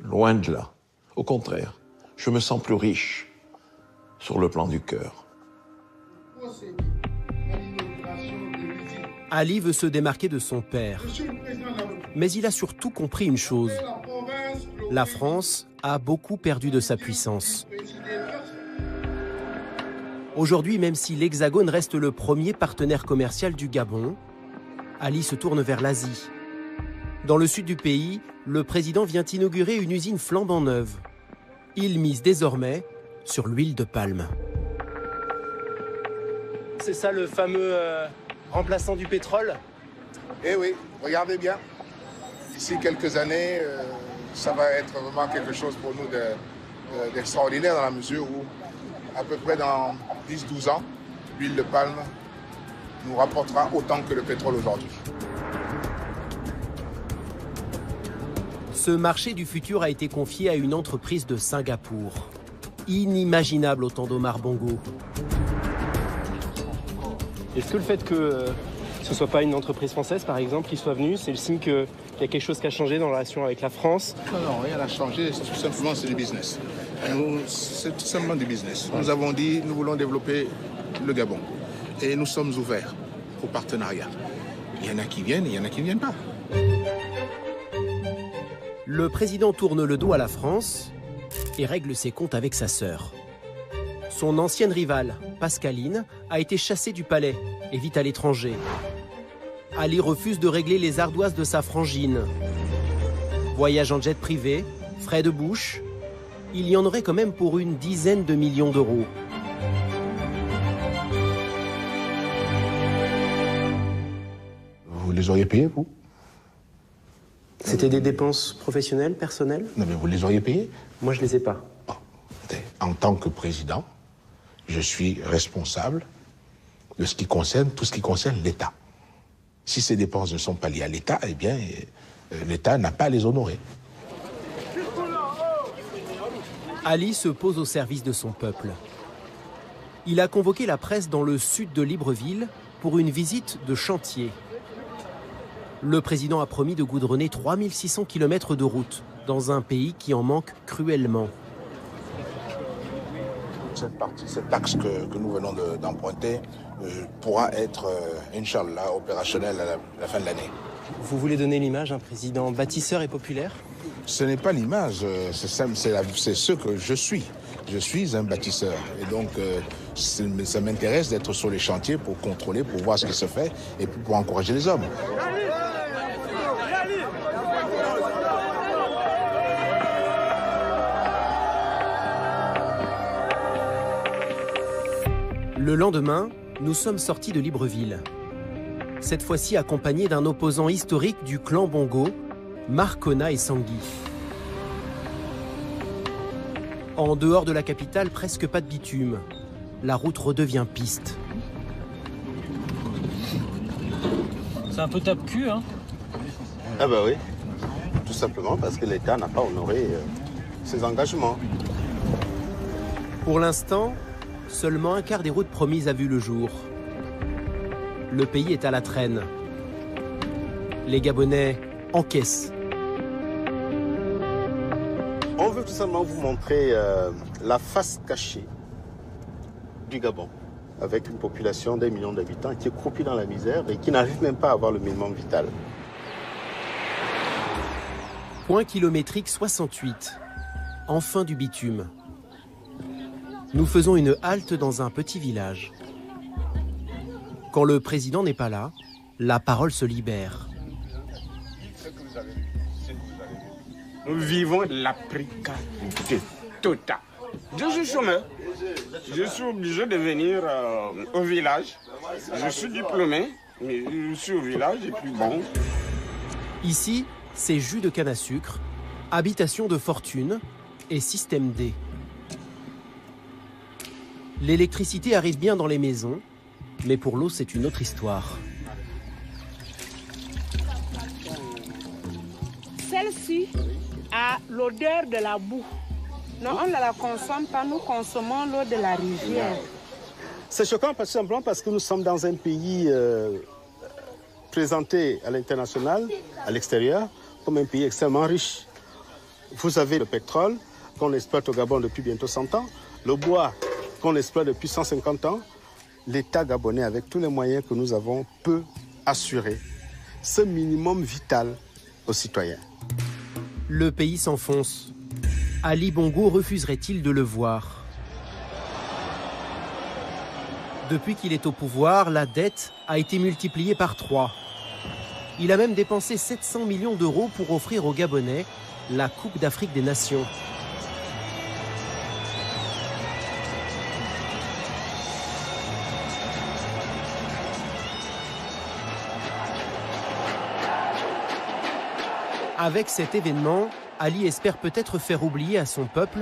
Loin de là. Au contraire, je me sens plus riche sur le plan du cœur. Ali veut se démarquer de son père. Mais il a surtout compris une chose. La France a beaucoup perdu de sa puissance. Aujourd'hui, même si l'Hexagone reste le premier partenaire commercial du Gabon, Ali se tourne vers l'Asie. Dans le sud du pays, le président vient inaugurer une usine flambant neuve. Il mise désormais sur l'huile de palme. C'est ça le fameux remplaçant du pétrole? Eh oui, regardez bien. D'ici quelques années, ça va être vraiment quelque chose pour nous d'extraordinaire dans la mesure où, à peu près dans 10-12 ans, l'huile de palme nous rapportera autant que le pétrole aujourd'hui. Ce marché du futur a été confié à une entreprise de Singapour. Inimaginable au temps d'Omar Bongo. Est-ce que le fait que ce ne soit pas une entreprise française, par exemple, qui soit venue, c'est le signe qu'il y a quelque chose qui a changé dans la relation avec la France? Non, rien n'a changé, tout simplement c'est du business. C'est tout simplement du business. Nous avons dit, nous voulons développer le Gabon. Et nous sommes ouverts au partenariat. Il y en a qui viennent et il y en a qui ne viennent pas. Le président tourne le dos à la France et règle ses comptes avec sa sœur. Son ancienne rivale, Pascaline, a été chassée du palais et vit à l'étranger. Ali refuse de régler les ardoises de sa frangine. Voyage en jet privé, frais de bouche, il y en aurait quand même pour une dizaine de millions d'euros. Vous les auriez payés, vous? C'était des dépenses professionnelles, personnelles? Non, mais vous les auriez payés? Moi, je les ai pas. Bon, en tant que président, je suis responsable de ce qui concerne, tout ce qui concerne l'État. Si ces dépenses ne sont pas liées à l'État, eh bien, l'État n'a pas à les honorer. Ali se pose au service de son peuple. Il a convoqué la presse dans le sud de Libreville pour une visite de chantier. Le président a promis de goudronner 3600 km de route dans un pays qui en manque cruellement. Cet axe que nous venons d'emprunter pourra être, Inch'Allah, opérationnel à la fin de l'année. Vous voulez donner l'image d'un président bâtisseur et populaire? Ce n'est pas l'image, c'est ce que je suis. Je suis un bâtisseur. Et donc, ça m'intéresse d'être sur les chantiers pour contrôler, pour voir ce qui se fait et pour encourager les hommes. Le lendemain, nous sommes sortis de Libreville. Cette fois-ci accompagnés d'un opposant historique du clan Bongo, Marcona et Sangui. En dehors de la capitale, presque pas de bitume. La route redevient piste. C'est un peu tape-cul, hein? Ah bah oui, tout simplement parce que l'État n'a pas honoré ses engagements. Pour l'instant, seulement un quart des routes promises a vu le jour. Le pays est à la traîne. Les Gabonais encaissent. On veut tout simplement vous montrer la face cachée du Gabon, avec une population d'1 million d'habitants qui est croupie dans la misère et qui n'arrive même pas à avoir le minimum vital. Point kilométrique 68. Enfin du bitume. Nous faisons une halte dans un petit village. Quand le président n'est pas là, la parole se libère. Nous vivons la précarité totale. Je suis chômeur. Je suis obligé de venir au village. Je suis diplômé, mais je suis au village et puis bon. Ici, c'est jus de canne à sucre, habitation de fortune et système D. L'électricité arrive bien dans les maisons, mais pour l'eau, c'est une autre histoire. Celle-ci a l'odeur de la boue. Non, on ne la consomme pas, nous consommons l'eau de la rivière. C'est choquant simplement parce que nous sommes dans un pays présenté à l'international, à l'extérieur, comme un pays extrêmement riche. Vous avez le pétrole qu'on exploite au Gabon depuis bientôt 100 ans, le bois qu'on exploite depuis 150 ans. L'État gabonais, avec tous les moyens que nous avons, peut assurer ce minimum vital aux citoyens. Le pays s'enfonce. Ali Bongo refuserait-il de le voir? Depuis qu'il est au pouvoir, la dette a été multipliée par 3. Il a même dépensé 700 millions d'euros pour offrir aux Gabonais la Coupe d'Afrique des Nations. Avec cet événement, Ali espère peut-être faire oublier à son peuple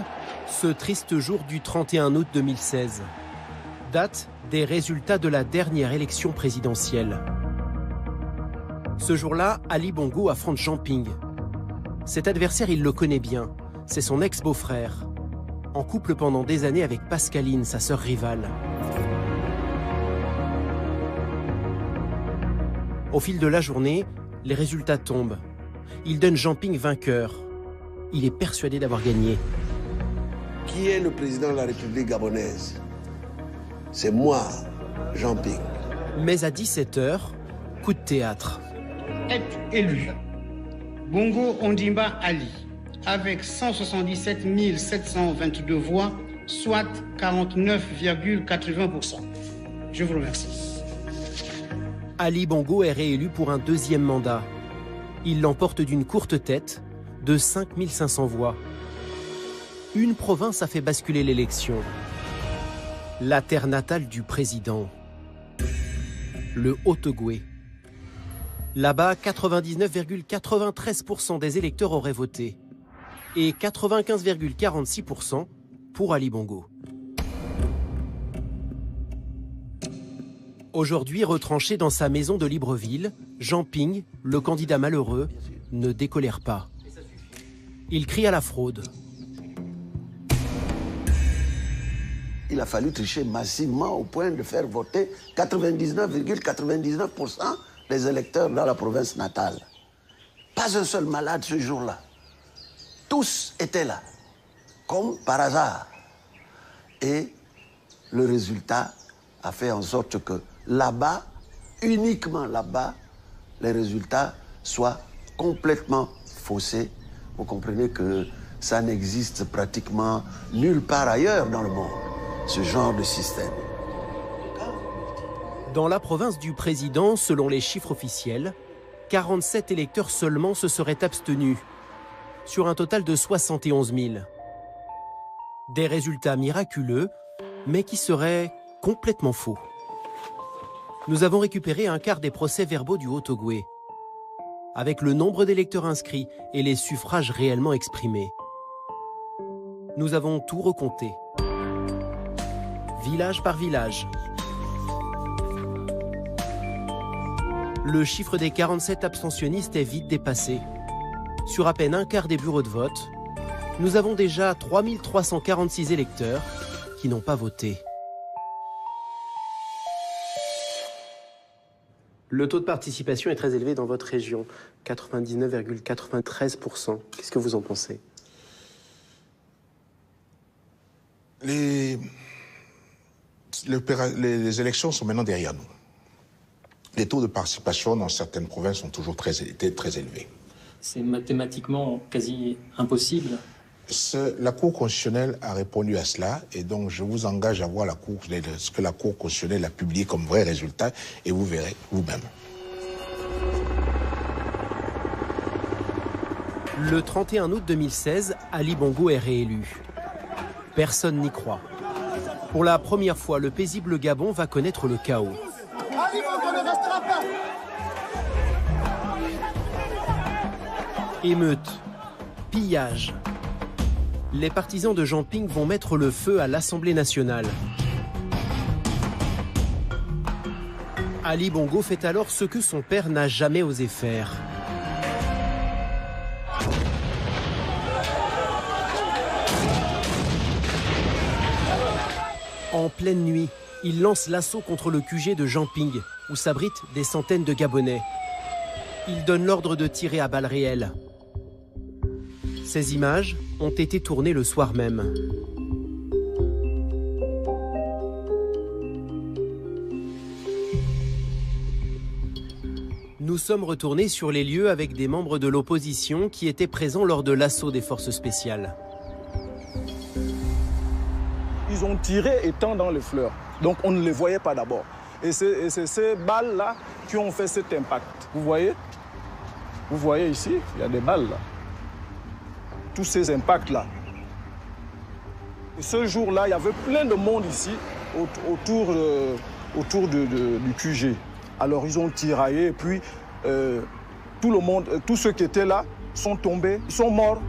ce triste jour du 31 août 2016, date des résultats de la dernière élection présidentielle. Ce jour-là, Ali Bongo affronte Jean Ping. Cet adversaire, il le connaît bien, c'est son ex-beau-frère, en couple pendant des années avec Pascaline, sa sœur rivale. Au fil de la journée, les résultats tombent. Il donne Jean Ping vainqueur. Il est persuadé d'avoir gagné. Qui est le président de la République gabonaise? C'est moi, Jean Ping. Mais à 17 h, coup de théâtre. Est élu Bongo Ondimba Ali avec 177 722 voix, soit 49,80%. Je vous remercie. Ali Bongo est réélu pour un deuxième mandat. Il l'emporte d'une courte tête de 5 500 voix. Une province a fait basculer l'élection. La terre natale du président, le Haut-Ogooué. Là-bas, 99,93% des électeurs auraient voté et 95,46% pour Ali Bongo. Aujourd'hui retranché dans sa maison de Libreville, Jean Ping, le candidat malheureux, ne décolère pas. Il crie à la fraude. Il a fallu tricher massivement au point de faire voter 99,99% des électeurs dans la province natale. Pas un seul malade ce jour-là. Tous étaient là, comme par hasard. Et le résultat a fait en sorte que là-bas, uniquement là-bas, les résultats soient complètement faussés. Vous comprenez que ça n'existe pratiquement nulle part ailleurs dans le monde, ce genre de système. Dans la province du président, selon les chiffres officiels, 47 électeurs seulement se seraient abstenus, sur un total de 71 000. Des résultats miraculeux, mais qui seraient complètement faux. Nous avons récupéré un quart des procès-verbaux du Haut-Ogooué, avec le nombre d'électeurs inscrits et les suffrages réellement exprimés. Nous avons tout recompté, village par village. Le chiffre des 47 abstentionnistes est vite dépassé. Sur à peine un quart des bureaux de vote, nous avons déjà 3346 électeurs qui n'ont pas voté. Le taux de participation est très élevé dans votre région, 99,93%. Qu'est-ce que vous en pensez? Les élections sont maintenant derrière nous. Les taux de participation dans certaines provinces ont toujours été très élevés. C'est mathématiquement quasi impossible. La Cour constitutionnelle a répondu à cela et donc je vous engage à voir ce que la Cour constitutionnelle a publié comme vrai résultat et vous verrez vous-même. Le 31 août 2016, Ali Bongo est réélu. Personne n'y croit. Pour la première fois, le paisible Gabon va connaître le chaos. Émeutes, pillages. Les partisans de Jean Ping vont mettre le feu à l'Assemblée nationale. Ali Bongo fait alors ce que son père n'a jamais osé faire. En pleine nuit, il lance l'assaut contre le QG de Jean Ping, où s'abritent des centaines de Gabonais. Il donne l'ordre de tirer à balles réelles. Ces images ont été tournées le soir même. Nous sommes retournés sur les lieux avec des membres de l'opposition qui étaient présents lors de l'assaut des forces spéciales. Ils ont tiré étant dans les fleurs, donc on ne les voyait pas d'abord. Et c'est ces balles-là qui ont fait cet impact. Vous voyez ici, il y a des balles là. Tous ces impacts-là. Et ce jour-là, il y avait plein de monde ici autour du QG. Alors ils ont tiraillé et puis tout le monde, tous ceux qui étaient là sont tombés, ils sont morts.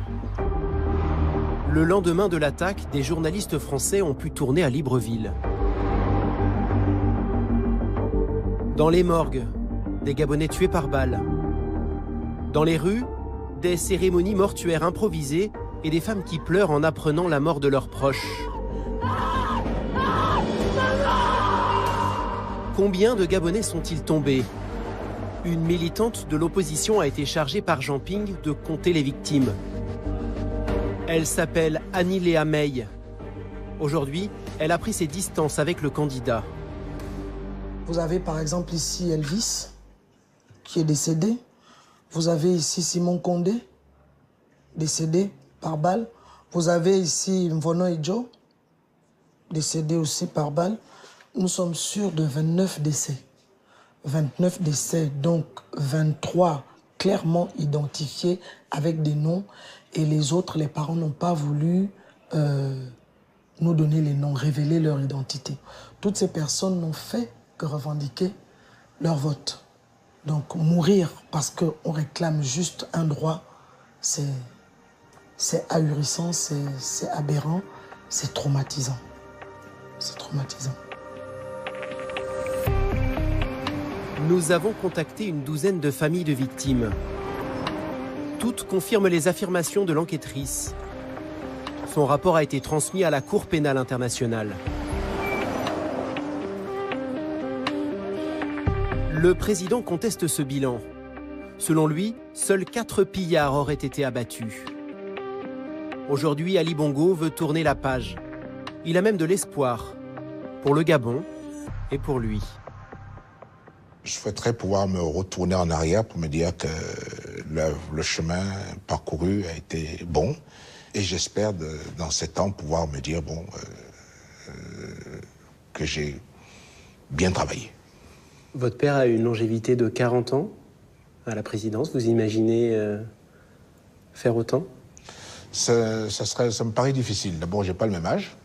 Le lendemain de l'attaque, des journalistes français ont pu tourner à Libreville. Dans les morgues, des Gabonais tués par balles. Dans les rues, des cérémonies mortuaires improvisées et des femmes qui pleurent en apprenant la mort de leurs proches. Combien de Gabonais sont-ils tombés? Une militante de l'opposition a été chargée par Jean Ping de compter les victimes. Elle s'appelle Annie Léa May. Aujourd'hui, elle a pris ses distances avec le candidat. Vous avez par exemple ici Elvis, qui est décédé. Vous avez ici Simon Condé, décédé par balle. Vous avez ici Mvono Idjo, décédé aussi par balle. Nous sommes sûrs de 29 décès. 29 décès, donc 23 clairement identifiés avec des noms. Et les autres, les parents n'ont pas voulu nous donner les noms, révéler leur identité. Toutes ces personnes n'ont fait que revendiquer leur vote. Donc mourir parce qu'on réclame juste un droit, c'est ahurissant, c'est aberrant, c'est traumatisant. C'est traumatisant. Nous avons contacté une douzaine de familles de victimes. Toutes confirment les affirmations de l'enquêtrice. Son rapport a été transmis à la Cour pénale internationale. Le président conteste ce bilan. Selon lui, seuls 4 pillards auraient été abattus. Aujourd'hui, Ali Bongo veut tourner la page. Il a même de l'espoir pour le Gabon et pour lui. Je souhaiterais pouvoir me retourner en arrière pour me dire que le chemin parcouru a été bon. Et j'espère, dans ces temps, pouvoir me dire que j'ai bien travaillé. Votre père a une longévité de 40 ans à la présidence. Vous imaginez faire autant? Ça me paraît difficile. D'abord, j'ai pas le même âge.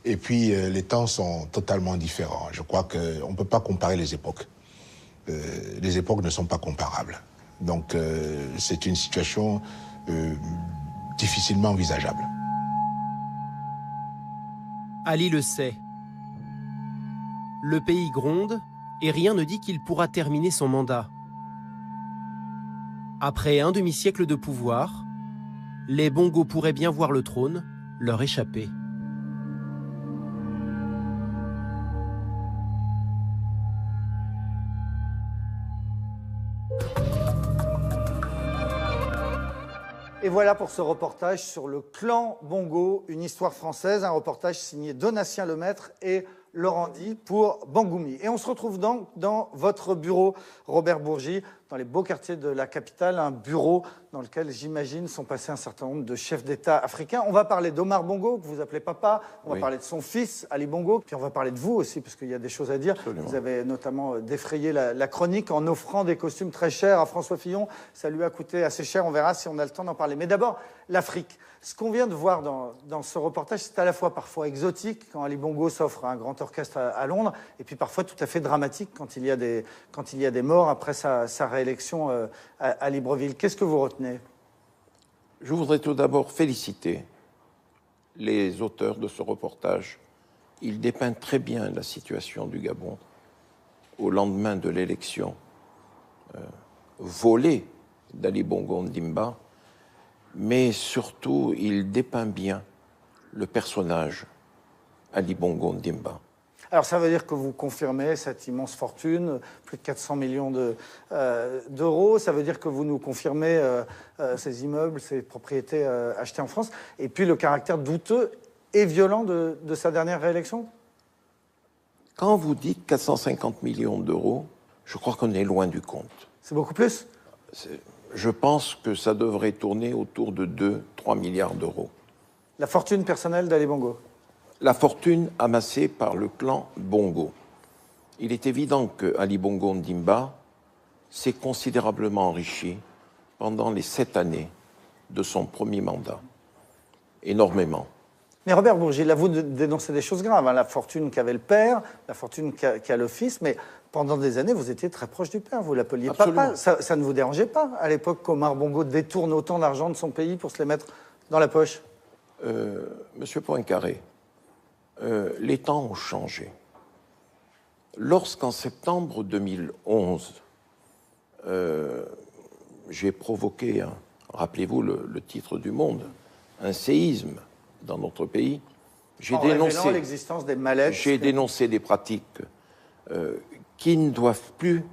Et puis, les temps sont totalement différents. Je crois qu'on ne peut pas comparer les époques. Les époques ne sont pas comparables. Donc, c'est une situation difficilement envisageable. Ali le sait. Le pays gronde et rien ne dit qu'il pourra terminer son mandat. Après un demi-siècle de pouvoir, les Bongo pourraient bien voir le trône leur échapper. Et voilà pour ce reportage sur le clan Bongo, une histoire française, un reportage signé Donatien Lemaître et Laurent Di pour Bangoumi. Et on se retrouve donc dans votre bureau, Robert Bourgi, dans les beaux quartiers de la capitale, un bureau dans lequel, j'imagine, sont passés un certain nombre de chefs d'État africains. On va parler d'Omar Bongo, que vous appelez papa, on va parler de son fils, Ali Bongo, puis on va parler de vous aussi, parce qu'il y a des choses à dire. Absolument. Vous avez notamment défrayé la chronique en offrant des costumes très chers à François Fillon. Ça lui a coûté assez cher, on verra si on a le temps d'en parler. Mais d'abord, l'Afrique. Ce qu'on vient de voir dans ce reportage, c'est à la fois parfois exotique, quand Ali Bongo s'offre un grand orchestre à Londres, et puis parfois tout à fait dramatique quand il y a des morts après sa réélection à Libreville. Qu'est-ce que vous retenez? Je voudrais tout d'abord féliciter les auteurs de ce reportage. Ils dépeignent très bien la situation du Gabon au lendemain de l'élection volée d'Ali Bongo Ondimba, mais surtout, il dépeint bien le personnage Ali Bongo Ondimba. Alors ça veut dire que vous confirmez cette immense fortune, plus de 400 millions d'euros. Ça veut dire que vous nous confirmez ces immeubles, ces propriétés achetées en France. Et puis le caractère douteux et violent de sa dernière réélection. Quand vous dites 450 millions d'euros, je crois qu'on est loin du compte. C'est beaucoup plus? Je pense que ça devrait tourner autour de 2-3 milliards d'euros. La fortune personnelle d'Ali Bongo? La fortune amassée par le clan Bongo. Il est évident que Ali Bongo Ondimba s'est considérablement enrichi pendant les 7 années de son premier mandat. Énormément. Mais Robert Bourgi, là, vous dénoncez des choses graves, hein, la fortune qu'avait le père, la fortune qu'a le fils, mais pendant des années, vous étiez très proche du père, vous l'appeliez papa. Ça ne vous dérangeait pas, à l'époque, qu'Omar Bongo détourne autant d'argent de son pays pour se les mettre dans la poche? Monsieur Poincaré, les temps ont changé. Lorsqu'en septembre 2011, j'ai provoqué, rappelez-vous le titre du Monde, un séisme dans notre pays, j'ai dénoncé l'existence des mallettes. J'ai dénoncé des pratiques qui ne doivent plus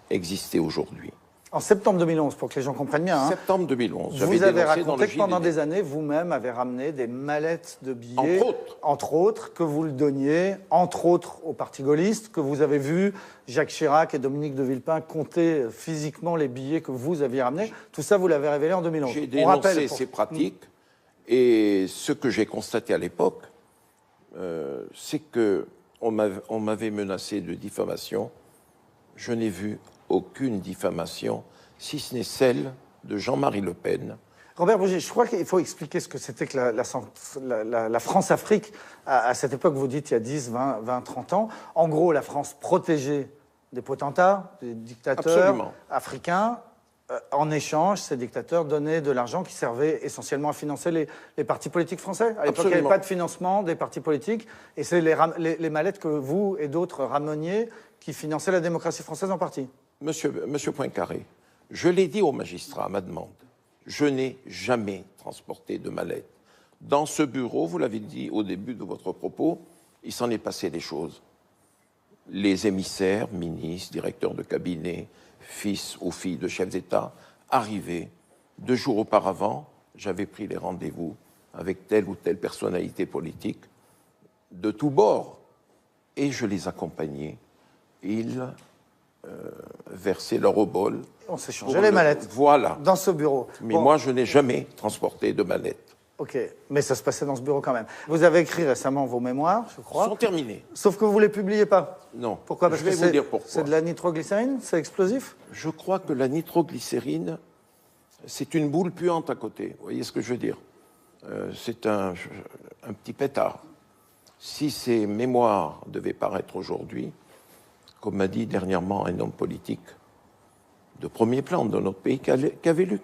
exister aujourd'hui. En septembre 2011, pour que les gens comprennent bien. Septembre 2011. Vous avez raconté que pendant des années, vous-même avez ramené des mallettes de billets, entre autres, que vous le donniez, entre autres au Parti gaulliste, que vous avez vu Jacques Chirac et Dominique de Villepin compter physiquement les billets que vous aviez ramenés. Tout ça, vous l'avez révélé en 2011. J'ai dénoncé ces pratiques et ce que j'ai constaté à l'époque, c'est qu'on m'avait menacé de diffamation. Je n'ai vu aucune diffamation, si ce n'est celle de Jean-Marie Le Pen. Robert Bourgi, je crois qu'il faut expliquer ce que c'était que la France-Afrique. À cette époque, vous dites il y a 10, 20, 30 ans. En gros, la France protégeait des potentats, des dictateurs africains. En échange, ces dictateurs donnaient de l'argent qui servait essentiellement à financer les partis politiques français. À l'époque, il n'y avait pas de financement des partis politiques. Et c'est les mallettes que vous et d'autres rameniez qui finançaient la démocratie française en partie. Monsieur Poincaré, je l'ai dit au magistrat à ma demande, je n'ai jamais transporté de mallette. Dans ce bureau, vous l'avez dit au début de votre propos, il s'en est passé des choses. Les émissaires, ministres, directeurs de cabinet, fils ou filles de chefs d'État, arrivaient. 2 jours auparavant, j'avais pris les rendez-vous avec telle ou telle personnalité politique de tous bords. Et je les accompagnais. Ils versaient leur obol. On s'échangeait les mallettes. Voilà. Dans ce bureau. Mais moi, je n'ai jamais transporté de mallettes. Ok, mais ça se passait dans ce bureau quand même. Vous avez écrit récemment vos mémoires, je crois. Ils sont terminés. Sauf que vous ne les publiez pas. Non. Pourquoi? Parce je vais vous dire pourquoi. C'est de la nitroglycérine? C'est explosif? Je crois que la nitroglycérine, c'est une boule puante à côté. Vous voyez ce que je veux dire? C'est un petit pétard. Si ces mémoires devaient paraître aujourd'hui, comme m'a dit dernièrement un homme politique de premier plan de notre pays, qui avait lu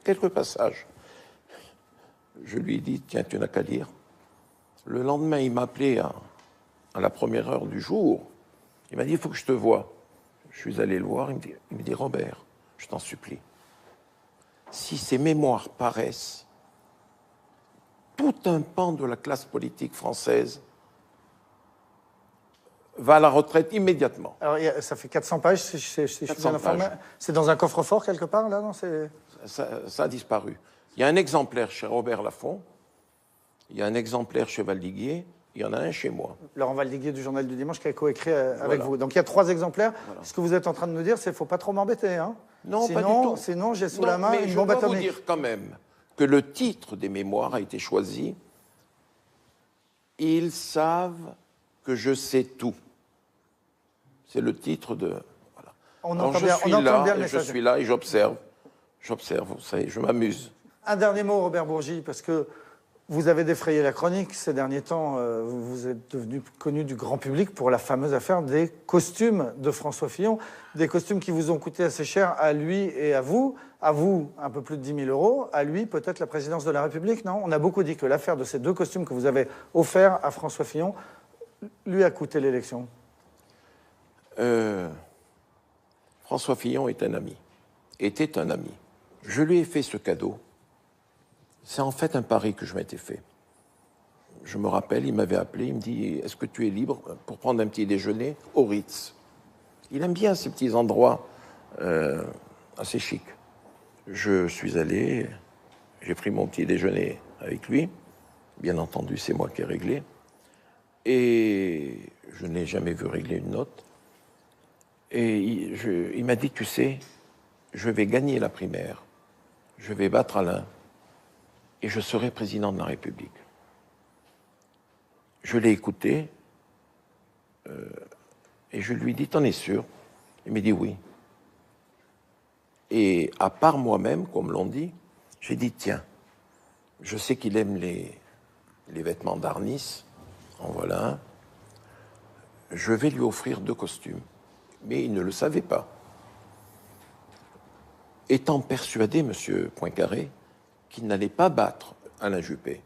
quelques passages, je lui ai dit, tiens, tu n'as qu'à lire. Le lendemain, il m'a appelé à la première heure du jour. Il m'a dit, il faut que je te voie. Je suis allé le voir, il me dit, Robert, je t'en supplie, si ces mémoires paraissent, tout un pan de la classe politique française va à la retraite immédiatement. Alors, ça fait 400 pages, si je suis bien informé. C'est dans un coffre-fort quelque part, là, non? Ça a disparu. Il y a un exemplaire chez Robert Laffont, il y a un exemplaire chez Valdiguier, il y en a un chez moi. Laurent Valdiguier du Journal du Dimanche qui a coécrit avec vous. Donc il y a 3 exemplaires. Voilà. Ce que vous êtes en train de nous dire, c'est qu'il ne faut pas trop m'embêter. Hein? Non, pas du tout. Sinon, j'ai sous la main une bombe atomique. Je dois vous dire quand même que le titre des mémoires a été choisi. Ils savent que je sais tout. C'est le titre de... Voilà. On entend bien le message. Je suis là et j'observe. J'observe, vous savez, je m'amuse. Un dernier mot, Robert Bourgi, parce que vous avez défrayé la chronique ces derniers temps. Vous êtes devenu connu du grand public pour la fameuse affaire des costumes de François Fillon. Des costumes qui vous ont coûté assez cher à lui et à vous. À vous, un peu plus de 10 000 €. À lui, peut-être la présidence de la République, non? On a beaucoup dit que l'affaire de ces 2 costumes que vous avez offerts à François Fillon lui a coûté l'élection. François Fillon est un ami. Était un ami. Je lui ai fait ce cadeau. C'est en fait un pari que je m'étais fait. je me rappelle, il m'avait appelé, il me dit « Est-ce que tu es libre pour prendre un petit déjeuner au Ritz ?» Il aime bien ces petits endroits assez chics. Je suis allé, j'ai pris mon petit déjeuner avec lui. Bien entendu, c'est moi qui ai réglé. Et je n'ai jamais vu régler une note. Et il m'a dit, tu sais, je vais gagner la primaire, je vais battre Alain, et je serai président de la République. Je l'ai écouté, et je lui ai dit, t'en es sûr? Il m'a dit oui. Et à part moi-même, comme l'on dit, j'ai dit, tiens, je sais qu'il aime les vêtements d'Arnis, en voilà un. Je vais lui offrir 2 costumes. Mais il ne le savait pas. Étant persuadé, M. Poincaré, qu'il n'allait pas battre Alain Juppé.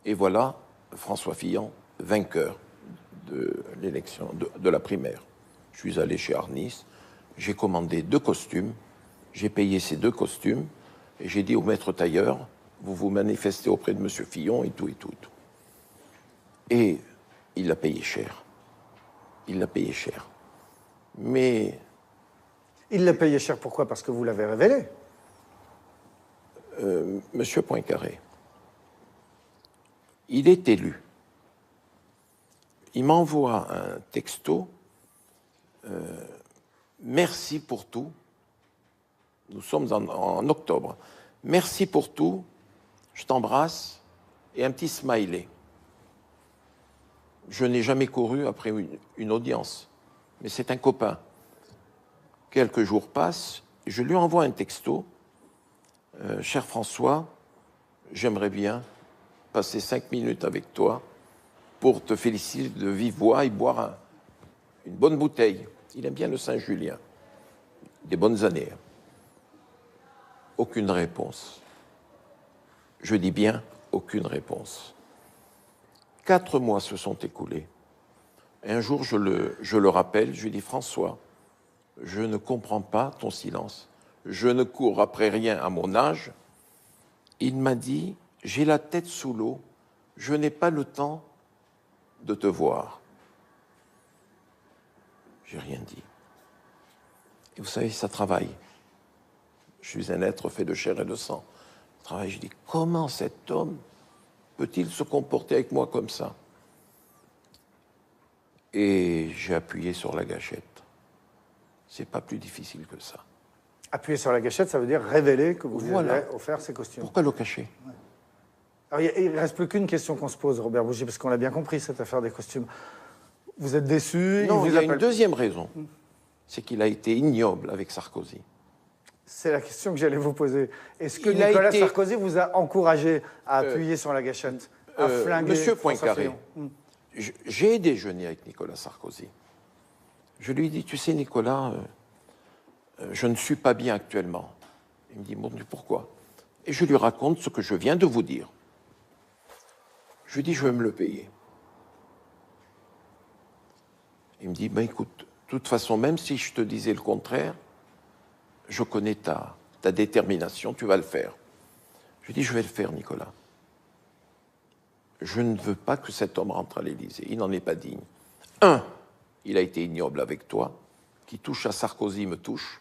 Et voilà François Fillon, vainqueur de l'élection, de la primaire. Je suis allé chez Arnis, j'ai commandé 2 costumes, j'ai payé ces 2 costumes, et j'ai dit au maître tailleur, vous vous manifestez auprès de M. Fillon, et tout, et tout, et tout. Et il l'a payé cher. Il l'a payé cher. Mais... Il l'a payé cher, pourquoi? Parce que vous l'avez révélé. Monsieur Poincaré, il est élu. Il m'envoie un texto. Merci pour tout. Nous sommes en octobre. Merci pour tout. Je t'embrasse. Et un petit smiley. Je n'ai jamais couru après une audience. Mais c'est un copain. Quelques jours passent. Je lui envoie un texto. Cher François, j'aimerais bien passer 5 minutes avec toi pour te féliciter de vive voix et boire une bonne bouteille. Il aime bien le Saint-Julien. Des bonnes années. Aucune réponse. Je dis bien aucune réponse. 4 mois se sont écoulés. Et un jour, je le rappelle, je lui dis, François, je ne comprends pas ton silence. Je ne cours après rien à mon âge. Il m'a dit, j'ai la tête sous l'eau, je n'ai pas le temps de te voir. J'ai rien dit. Et vous savez, ça travaille. Je suis un être fait de chair et de sang. Ça travaille. Je dis, comment cet homme peut-il se comporter avec moi comme ça? Et j'ai appuyé sur la gâchette. C'est pas plus difficile que ça. Appuyer sur la gâchette, ça veut dire révéler que vous lui avez offert ces costumes. Pourquoi le cacher? Alors, il ne reste plus qu'une question qu'on se pose, Robert Bougie, parce qu'on l'a bien compris, cette affaire des costumes. Vous êtes déçu? Non, il y a une deuxième raison. C'est qu'il a été ignoble avec Sarkozy. C'est la question que j'allais vous poser. Est-ce que Nicolas Sarkozy vous a encouragé à appuyer sur la gâchette, à flinguer Monsieur François Poincaré, Fillon? j'ai déjeuné avec Nicolas Sarkozy. Je lui ai dit, tu sais Nicolas, je ne suis pas bien actuellement. Il me dit, bon, pourquoi? Et je lui raconte ce que je viens de vous dire. Je lui dis, je vais me le payer. Il me dit, ben écoute, de toute façon, même si je te disais le contraire, je connais ta détermination, tu vas le faire. Je lui dis, je vais le faire, Nicolas. Je ne veux pas que cet homme rentre à l'Élysée. Il n'en est pas digne. 1, il a été ignoble avec toi. Qui touche à Sarkozy me touche.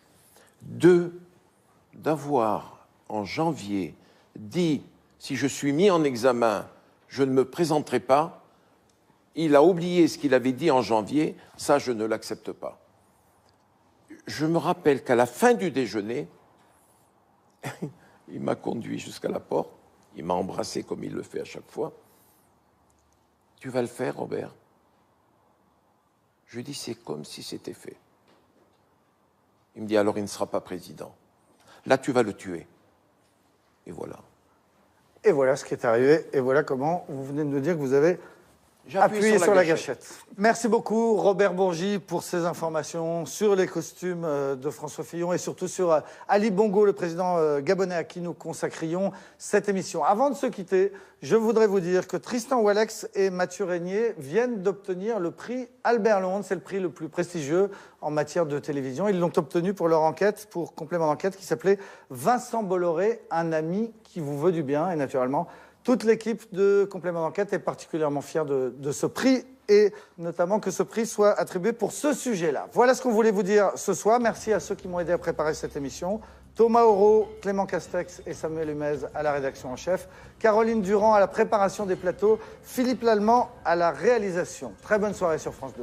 2, d'avoir, en janvier, dit, si je suis mis en examen, je ne me présenterai pas. Il a oublié ce qu'il avait dit en janvier. Ça, je ne l'accepte pas. Je me rappelle qu'à la fin du déjeuner, il m'a conduit jusqu'à la porte. Il m'a embrassé comme il le fait à chaque fois. Tu vas le faire, Robert? Je lui dis, c'est comme si c'était fait. Il me dit, alors il ne sera pas président. Là, tu vas le tuer. Et voilà. Et voilà ce qui est arrivé. Et voilà comment vous venez de nous dire que vous avez appuyé sur la gâchette. Merci beaucoup, Robert Bourgi, pour ces informations sur les costumes de François Fillon et surtout sur Ali Bongo, le président gabonais à qui nous consacrions cette émission. Avant de se quitter, je voudrais vous dire que Tristan Ouellex et Mathieu Régnier viennent d'obtenir le prix Albert Londres. C'est le prix le plus prestigieux en matière de télévision. Ils l'ont obtenu pour leur enquête, pour complément d'enquête qui s'appelait Vincent Bolloré, un ami qui vous veut du bien. Et naturellement, Toute l'équipe de Complément d'enquête est particulièrement fière de ce prix et notamment que ce prix soit attribué pour ce sujet-là. Voilà ce qu'on voulait vous dire ce soir. Merci à ceux qui m'ont aidé à préparer cette émission. Thomas Auro, Clément Castex et Samuel Humez à la rédaction en chef. Caroline Durand à la préparation des plateaux. Philippe Lallemand à la réalisation. Très bonne soirée sur France 2.